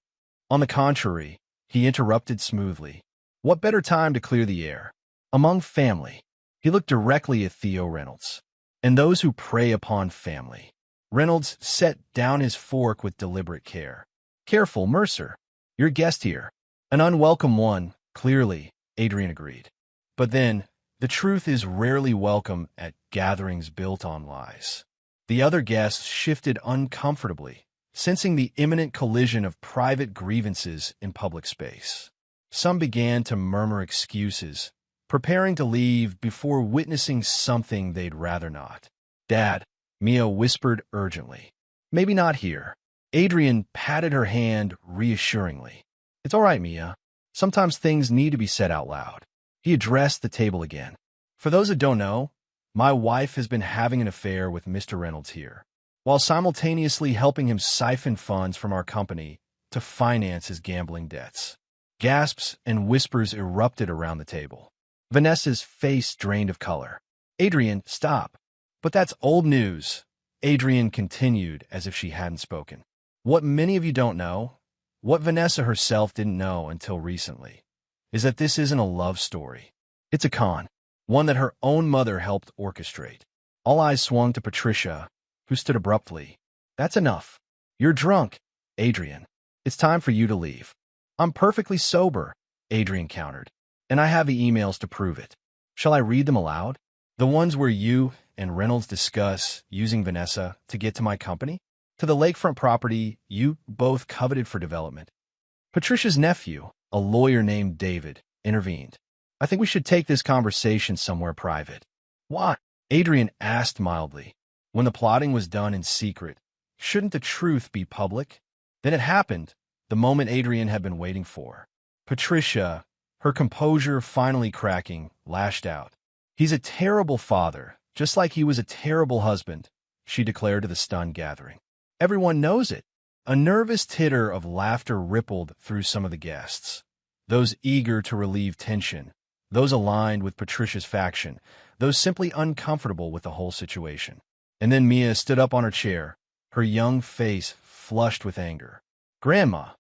On the contrary, he interrupted smoothly. What better time to clear the air? Among family. He looked directly at Theo Reynolds. And those who prey upon family. Reynolds set down his fork with deliberate care. Careful, Mercer. Your guest here. An unwelcome one, clearly, Adrian agreed. But then, the truth is rarely welcome at gatherings built on lies. The other guests shifted uncomfortably, sensing the imminent collision of private grievances in public space. Some began to murmur excuses, preparing to leave before witnessing something they'd rather not. Dad, Mia whispered urgently. Maybe not here. Adrian patted her hand reassuringly. It's all right, Mia. Sometimes things need to be said out loud. He addressed the table again. For those that don't know, my wife has been having an affair with Mr. Reynolds here, while simultaneously helping him siphon funds from our company to finance his gambling debts. Gasps and whispers erupted around the table. Vanessa's face drained of color. Adrian, stop. But that's old news, Adrian continued as if she hadn't spoken. What many of you don't know, what Vanessa herself didn't know until recently, is that this isn't a love story. It's a con, one that her own mother helped orchestrate. All eyes swung to Patricia, who stood abruptly. That's enough. You're drunk, Adrian. It's time for you to leave. I'm perfectly sober, Adrian countered, and I have the emails to prove it. Shall I read them aloud? The ones where you and Reynolds discuss using Vanessa to get to my company? To the lakefront property you both coveted for development. Patricia's nephew, a lawyer named David, intervened. I think we should take this conversation somewhere private. Why? Adrian asked mildly. When the plotting was done in secret, shouldn't the truth be public? Then it happened, the moment Adrian had been waiting for. Patricia, her composure finally cracking, lashed out. He's a terrible father, just like he was a terrible husband, she declared to the stunned gathering. Everyone knows it. A nervous titter of laughter rippled through some of the guests. Those eager to relieve tension, those aligned with Patricia's faction, those simply uncomfortable with the whole situation. And then Mia stood up on her chair, her young face flushed with anger. Grandma,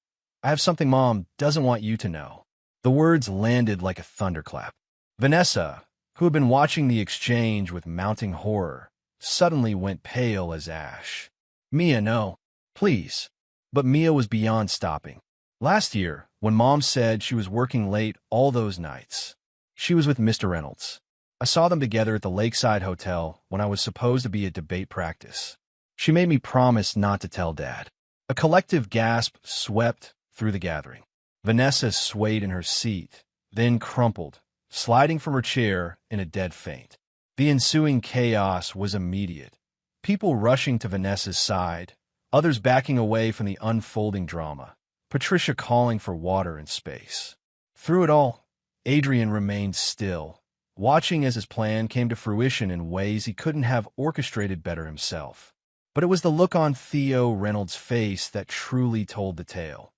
I have something Mom doesn't want you to know. The words landed like a thunderclap. Vanessa, who had been watching the exchange with mounting horror, suddenly went pale as ash. Mia, no. Please. But Mia was beyond stopping. Last year, when Mom said she was working late all those nights, she was with Mr. Reynolds. I saw them together at the Lakeside Hotel when I was supposed to be at debate practice. She made me promise not to tell Dad. A collective gasp swept through the gathering. Vanessa swayed in her seat, then crumpled, sliding from her chair in a dead faint. The ensuing chaos was immediate. People rushing to Vanessa's side, others backing away from the unfolding drama, Patricia calling for water and space. Through it all, Adrian remained still, watching as his plan came to fruition in ways he couldn't have orchestrated better himself. But it was the look on Theo Reynolds' face that truly told the tale.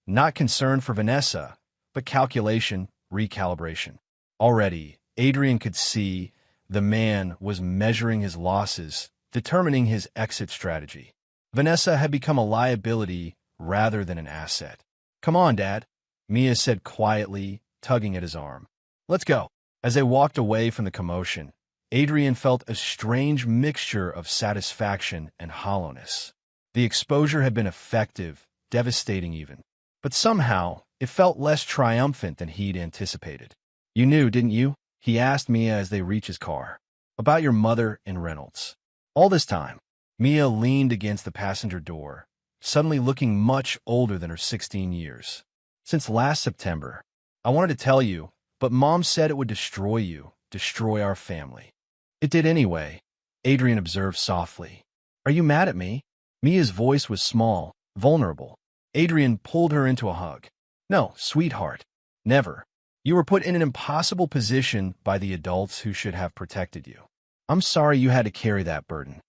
Not concern for Vanessa, but calculation, recalibration. Already, Adrian could see the man was measuring his losses, determining his exit strategy. Vanessa had become a liability rather than an asset. "Come on, Dad," Mia said quietly, tugging at his arm. "Let's go." As they walked away from the commotion, Adrian felt a strange mixture of satisfaction and hollowness. The exposure had been effective, devastating even. But somehow, it felt less triumphant than he'd anticipated. "You knew, didn't you?" he asked Mia as they reached his car. "About your mother and Reynolds." All this time, Mia leaned against the passenger door, suddenly looking much older than her 16 years. "Since last September, I wanted to tell you, but Mom said it would destroy you, destroy our family." "It did anyway," Adrian observed softly. "Are you mad at me?" Mia's voice was small, vulnerable. Adrian pulled her into a hug. "No, sweetheart, never. You were put in an impossible position by the adults who should have protected you. I'm sorry you had to carry that burden."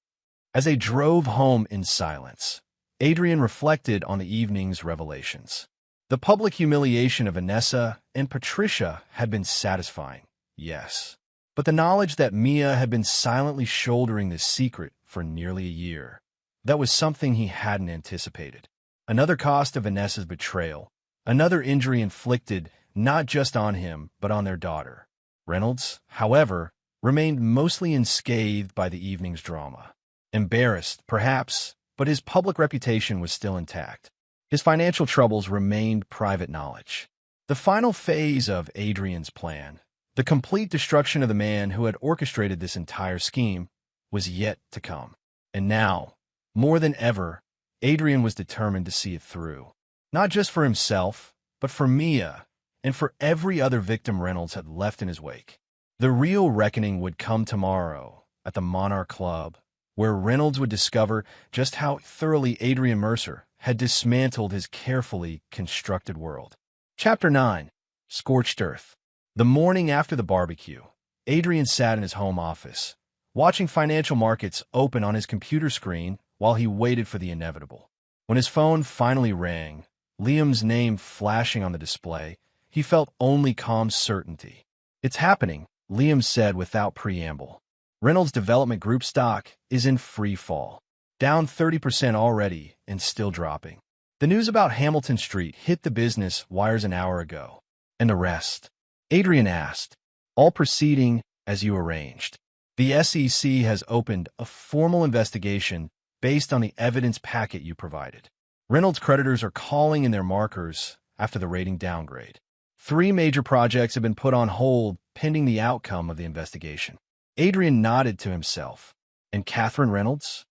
As they drove home in silence, Adrian reflected on the evening's revelations. The public humiliation of Vanessa and Patricia had been satisfying, yes. But the knowledge that Mia had been silently shouldering this secret for nearly a year, that was something he hadn't anticipated. Another cost of Vanessa's betrayal, another injury inflicted not just on him, but on their daughter. Reynolds, however, remained mostly unscathed by the evening's drama. Embarrassed, perhaps, but his public reputation was still intact. His financial troubles remained private knowledge. The final phase of Adrian's plan, the complete destruction of the man who had orchestrated this entire scheme, was yet to come. And now, more than ever, Adrian was determined to see it through. Not just for himself, but for Mia, and for every other victim Reynolds had left in his wake. The real reckoning would come tomorrow at the Monarch Club, where Reynolds would discover just how thoroughly Adrian Mercer had dismantled his carefully constructed world. Chapter 9. Scorched Earth. The morning after the barbecue, Adrian sat in his home office, watching financial markets open on his computer screen while he waited for the inevitable. When his phone finally rang, Liam's name flashing on the display, he felt only calm certainty. "It's happening," Liam said without preamble. "Reynolds Development Group stock is in free fall, down 30% already and still dropping. The news about Hamilton Street hit the business wires an hour ago." "And the rest?" Adrian asked. "All proceeding as you arranged. The SEC has opened a formal investigation based on the evidence packet you provided. Reynolds creditors are calling in their markers after the rating downgrade. 3 major projects have been put on hold pending the outcome of the investigation." Adrian nodded to himself. "And Catherine Reynolds?"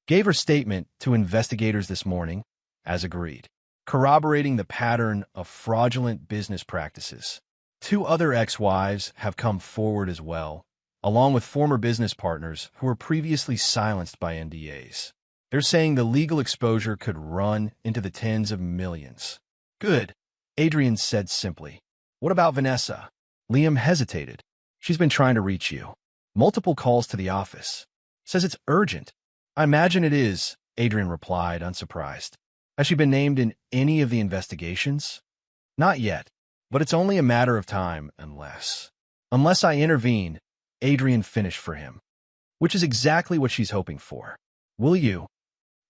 "Gave her statement to investigators this morning, as agreed, corroborating the pattern of fraudulent business practices. 2 other ex-wives have come forward as well, along with former business partners who were previously silenced by NDAs. They're saying the legal exposure could run into the tens of millions." "Good," Adrian said simply. "What about Vanessa?" Liam hesitated. "She's been trying to reach you. Multiple calls to the office. Says it's urgent." "I imagine it is," Adrian replied, unsurprised. "Has she been named in any of the investigations?" "Not yet, but it's only a matter of time unless I intervene," Adrian finished for him. "Which is exactly what she's hoping for." "Will you?"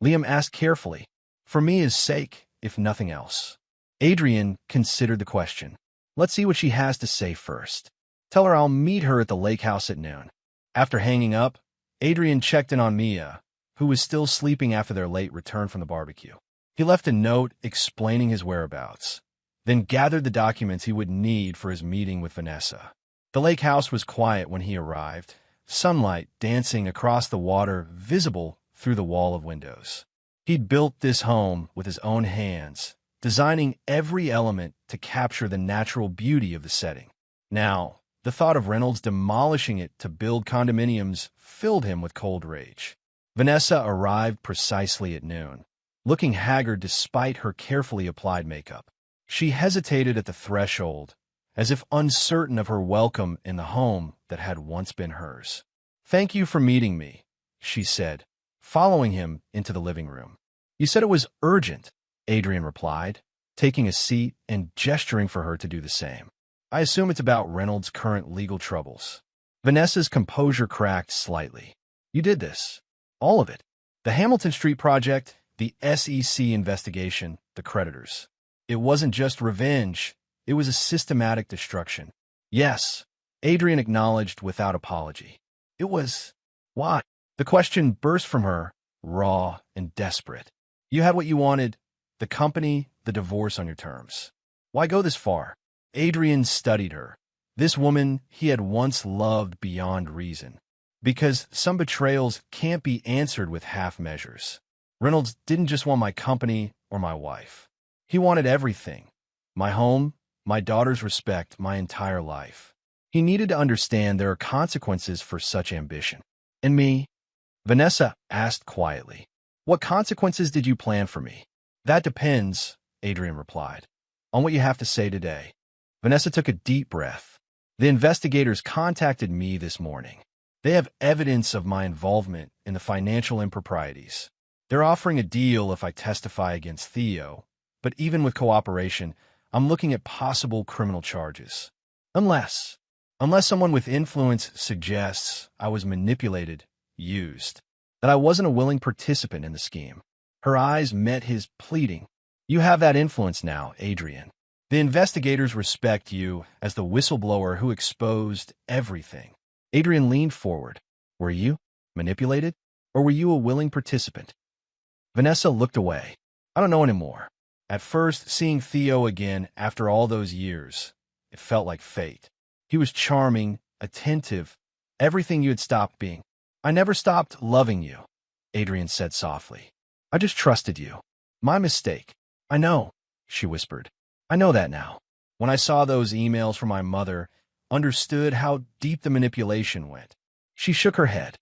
Liam asked carefully. "For Mia's sake, if nothing else." Adrian considered the question. "Let's see what she has to say first. Tell her I'll meet her at the lake house at noon." After hanging up, Adrian checked in on Mia, who was still sleeping after their late return from the barbecue. He left a note explaining his whereabouts, then gathered the documents he would need for his meeting with Vanessa. The lake house was quiet when he arrived, sunlight dancing across the water visible through the wall of windows. He'd built this home with his own hands, designing every element to capture the natural beauty of the setting. Now, The thought of Reynolds demolishing it to build condominiums filled him with cold rage. Vanessa arrived precisely at noon, looking haggard despite her carefully applied makeup. She hesitated at the threshold, as if uncertain of her welcome in the home that had once been hers. "Thank you for meeting me," she said, following him into the living room. "You said it was urgent," Adrian replied, taking a seat and gesturing for her to do the same. "I assume it's about Reynolds' current legal troubles." Vanessa's composure cracked slightly. "You did this. All of it. The Hamilton Street project, the SEC investigation, the creditors. It wasn't just revenge. It was a systematic destruction." "Yes," Adrian acknowledged without apology. "It was... why?" The question burst from her, raw and desperate. "You had what you wanted, the company, the divorce on your terms. Why go this far?" Adrian studied her. This woman he had once loved beyond reason. Because some betrayals can't be answered with half measures. Reynolds didn't just want my company or my wife. He wanted everything. My home, my daughter's respect, my entire life. He needed to understand there are consequences for such ambition. "And me?" Vanessa asked quietly. "What consequences did you plan for me?" "That depends," Adrian replied, "on what you have to say today." Vanessa took a deep breath. "The investigators contacted me this morning. They have evidence of my involvement in the financial improprieties. They're offering a deal if I testify against Theo, but even with cooperation, I'm looking at possible criminal charges. Unless someone with influence suggests I was manipulated, used, that I wasn't a willing participant in the scheme." Her eyes met his, pleading. "You have that influence now, Adrian. The investigators respect you as the whistleblower who exposed everything." Adrian leaned forward. "Were you manipulated, or were you a willing participant?" Vanessa looked away. "I don't know anymore. At first, seeing Theo again after all those years, it felt like fate. He was charming, attentive, everything you had stopped being." "I never stopped loving you," Adrian said softly. "I just trusted you. My mistake." "I know," she whispered. "I know that now. When I saw those emails from my mother, understood how deep the manipulation went." She shook her head.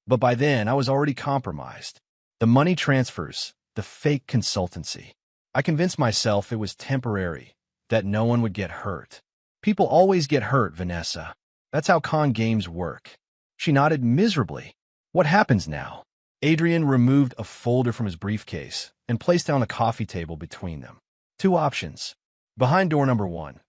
"But by then, I was already compromised. The money transfers, the fake consultancy. I convinced myself it was temporary, that no one would get hurt. People always get hurt, Vanessa. That's how con games work." She nodded miserably. "What happens now?" Adrian removed a folder from his briefcase and placed it on the coffee table between them. "Two options. Behind door number 1,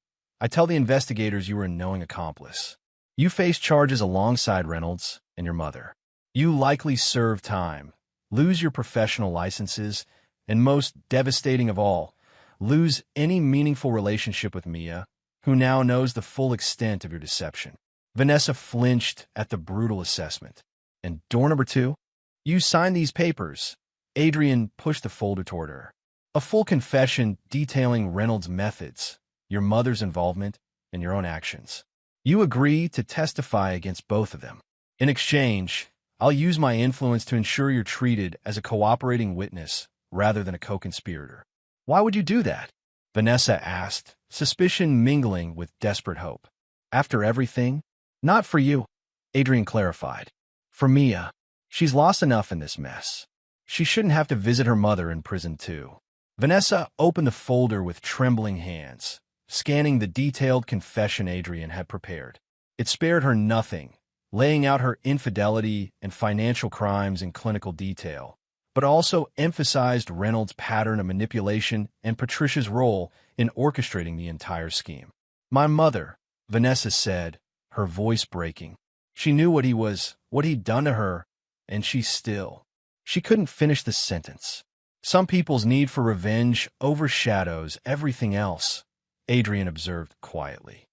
I tell the investigators you were a knowing accomplice. You face charges alongside Reynolds and your mother. You likely serve time, lose your professional licenses, and most devastating of all, lose any meaningful relationship with Mia, who now knows the full extent of your deception." Vanessa flinched at the brutal assessment. "And door number 2? You sign these papers." Adrian pushed the folder toward her. "A full confession detailing Reynolds' methods, your mother's involvement, and your own actions. You agree to testify against both of them. In exchange, I'll use my influence to ensure you're treated as a cooperating witness rather than a co-conspirator." "Why would you do that?" Vanessa asked, suspicion mingling with desperate hope. "After everything?" "Not for you," Adrian clarified. "For Mia. She's lost enough in this mess. She shouldn't have to visit her mother in prison too." Vanessa opened the folder with trembling hands, scanning the detailed confession Adrian had prepared. It spared her nothing, laying out her infidelity and financial crimes in clinical detail, but also emphasized Reynolds' pattern of manipulation and Patricia's role in orchestrating the entire scheme. "My mother," Vanessa said, her voice breaking. She knew what he'd done to her, and she couldn't finish the sentence. "Some people's need for revenge overshadows everything else," Adrian observed quietly.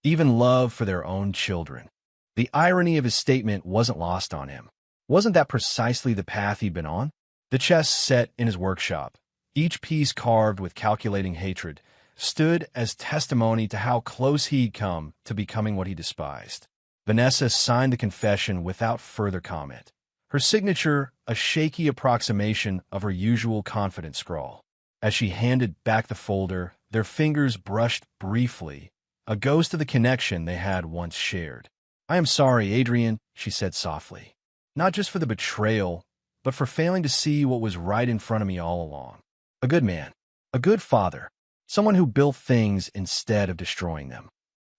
"Even love for their own children." The irony of his statement wasn't lost on him. Wasn't that precisely the path he'd been on? The chess set in his workshop, each piece carved with calculating hatred, stood as testimony to how close he'd come to becoming what he despised. Vanessa signed the confession without further comment, her signature a shaky approximation of her usual confident scrawl. As she handed back the folder, their fingers brushed briefly, a ghost of the connection they had once shared. "I am sorry, Adrian," she said softly. "Not just for the betrayal, but for failing to see what was right in front of me all along. A good man, a good father, someone who built things instead of destroying them."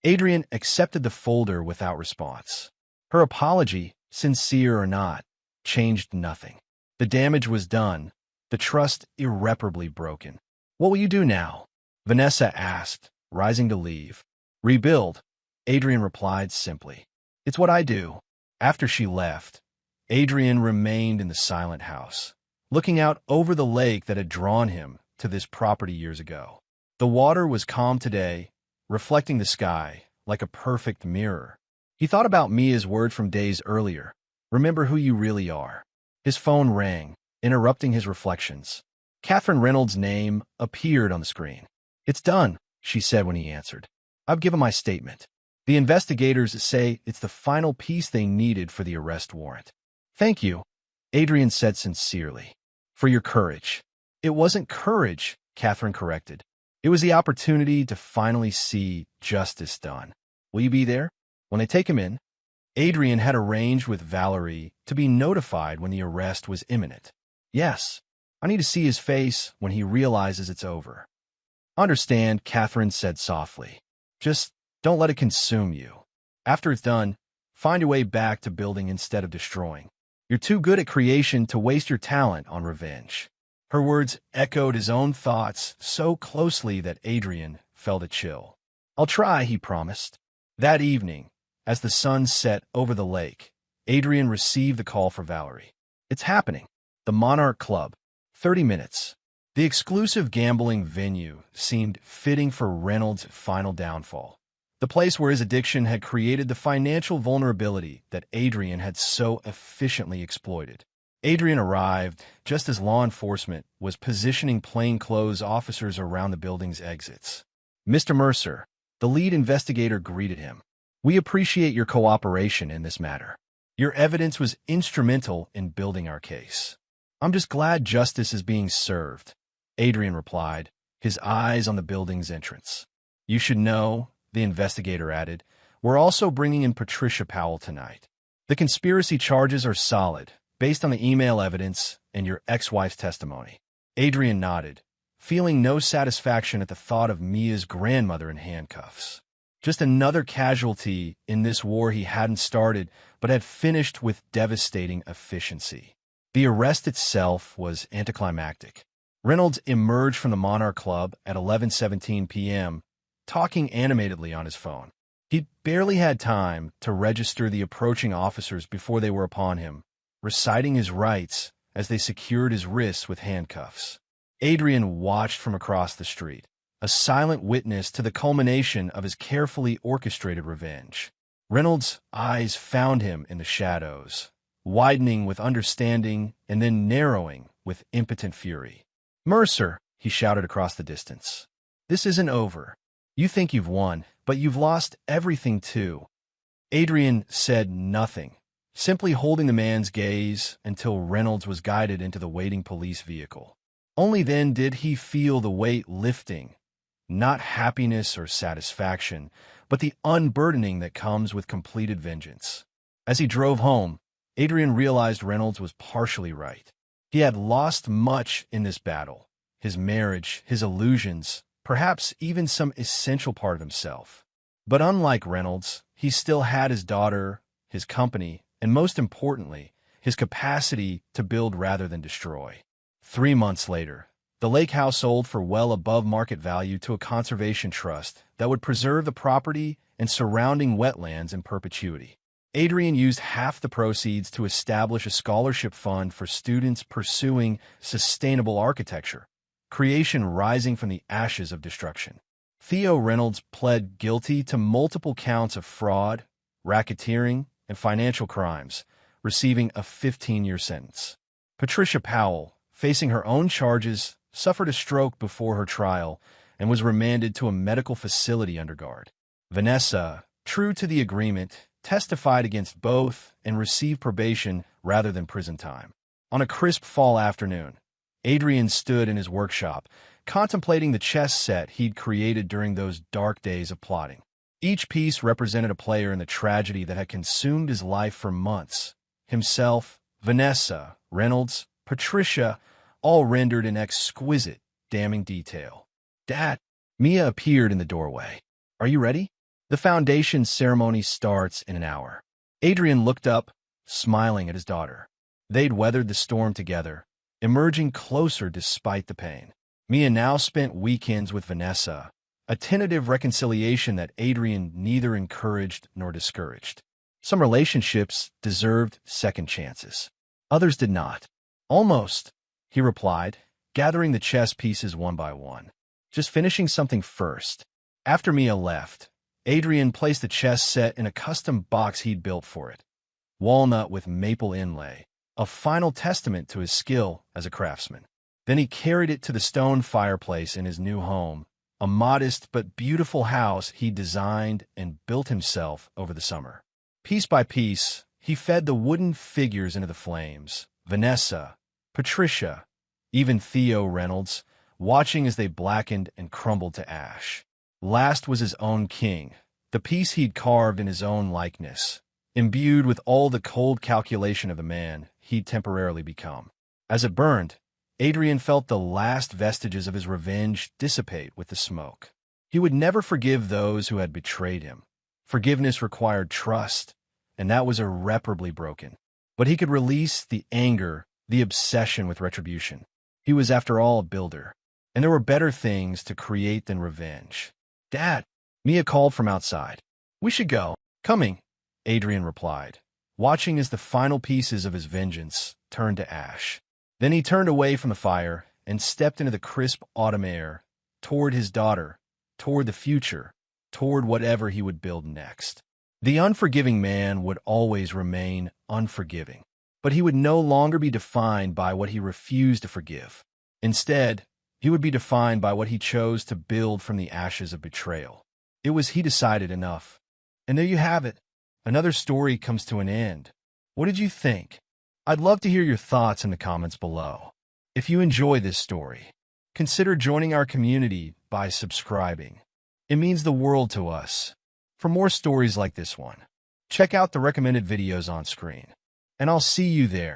Adrian accepted the folder without response. Her apology, sincere or not, changed nothing. The damage was done, the trust irreparably broken. "What will you do now?" Vanessa asked, rising to leave. "Rebuild," Adrian replied simply. "It's what I do." After she left, Adrian remained in the silent house, looking out over the lake that had drawn him to this property years ago. The water was calm today, reflecting the sky like a perfect mirror. He thought about Mia's word from days earlier, "Remember who you really are." His phone rang, interrupting his reflections. Catherine Reynolds' name appeared on the screen. "It's done," she said when he answered. "I've given my statement. The investigators say it's the final piece they needed for the arrest warrant." "Thank you," Adrian said sincerely, "for your courage." "It wasn't courage," Catherine corrected. "It was the opportunity to finally see justice done." "Will you be there when they take him in?" Adrian had arranged with Valerie to be notified when the arrest was imminent. "Yes, I need to see his face when he realizes it's over." "Understand," Catherine said softly. "Just don't let it consume you. After it's done, find your way back to building instead of destroying. You're too good at creation to waste your talent on revenge." Her words echoed his own thoughts so closely that Adrian felt a chill. "I'll try," he promised. That evening, as the sun set over the lake, Adrian received the call for Valerie. "It's happening. The Monarch Club. 30 minutes." The exclusive gambling venue seemed fitting for Reynolds' final downfall. The place where his addiction had created the financial vulnerability that Adrian had so efficiently exploited. Adrian arrived just as law enforcement was positioning plainclothes officers around the building's exits. "Mr. Mercer," the lead investigator greeted him. "We appreciate your cooperation in this matter. Your evidence was instrumental in building our case." "I'm just glad justice is being served," Adrian replied, his eyes on the building's entrance. "You should know," the investigator added, "we're also bringing in Patricia Powell tonight. The conspiracy charges are solid, based on the email evidence and your ex-wife's testimony." Adrian nodded, feeling no satisfaction at the thought of Mia's grandmother in handcuffs. Just another casualty in this war he hadn't started, but had finished with devastating efficiency. The arrest itself was anticlimactic. Reynolds emerged from the Monarch Club at 11:17 p.m., talking animatedly on his phone. He'd barely had time to register the approaching officers before they were upon him, reciting his rights as they secured his wrists with handcuffs. Adrian watched from across the street, a silent witness to the culmination of his carefully orchestrated revenge. Reynolds' eyes found him in the shadows, widening with understanding and then narrowing with impotent fury. "Mercer," he shouted across the distance, "this isn't over. You think you've won, but you've lost everything too." Adrian said nothing, simply holding the man's gaze until Reynolds was guided into the waiting police vehicle. Only then did he feel the weight lifting, not happiness or satisfaction, but the unburdening that comes with completed vengeance. As he drove home, Adrian realized Reynolds was partially right. He had lost much in this battle: his marriage, his illusions, perhaps even some essential part of himself. But unlike Reynolds, he still had his daughter, his company, and most importantly, his capacity to build rather than destroy. 3 months later, the lake house sold for well above market value to a conservation trust that would preserve the property and surrounding wetlands in perpetuity. Adrian used half the proceeds to establish a scholarship fund for students pursuing sustainable architecture, creation rising from the ashes of destruction. Theo Reynolds pled guilty to multiple counts of fraud, racketeering, and financial crimes, receiving a 15-year sentence. Patricia Powell, facing her own charges, suffered a stroke before her trial and was remanded to a medical facility under guard. Vanessa, true to the agreement, testified against both and received probation rather than prison time. On a crisp fall afternoon, Adrian stood in his workshop, contemplating the chess set he'd created during those dark days of plotting. Each piece represented a player in the tragedy that had consumed his life for months. Himself, Vanessa, Reynolds, Patricia, all rendered in exquisite, damning detail. Dad, Mia appeared in the doorway. Are you ready? The foundation ceremony starts in an hour. Adrian looked up, smiling at his daughter. They'd weathered the storm together, emerging closer despite the pain. Mia now spent weekends with Vanessa, a tentative reconciliation that Adrian neither encouraged nor discouraged. Some relationships deserved second chances. Others did not. Almost, he replied, gathering the chess pieces one by one. Just finishing something first. After Mia left, Adrian placed the chess set in a custom box he'd built for it. Walnut with maple inlay, a final testament to his skill as a craftsman. Then he carried it to the stone fireplace in his new home, a modest but beautiful house he designed and built himself over the summer. Piece by piece, he fed the wooden figures into the flames. Vanessa, Patricia, even Theo Reynolds, watching as they blackened and crumbled to ash. Last was his own king, the piece he'd carved in his own likeness, imbued with all the cold calculation of the man he'd temporarily become. As it burned, Adrian felt the last vestiges of his revenge dissipate with the smoke. He would never forgive those who had betrayed him. Forgiveness required trust, and that was irreparably broken. But he could release the anger, the obsession with retribution. He was, after all, a builder, and there were better things to create than revenge. Dad, Mia called from outside. We should go. Coming, Adrian replied, watching as the final pieces of his vengeance turned to ash. Then he turned away from the fire and stepped into the crisp autumn air, toward his daughter, toward the future, toward whatever he would build next. The unforgiving man would always remain unforgiving, but he would no longer be defined by what he refused to forgive. Instead, he would be defined by what he chose to build from the ashes of betrayal. It was, he decided, enough. And there you have it. Another story comes to an end. What did you think? I'd love to hear your thoughts in the comments below. If you enjoy this story, consider joining our community by subscribing. It means the world to us. For more stories like this one, check out the recommended videos on screen, and I'll see you there.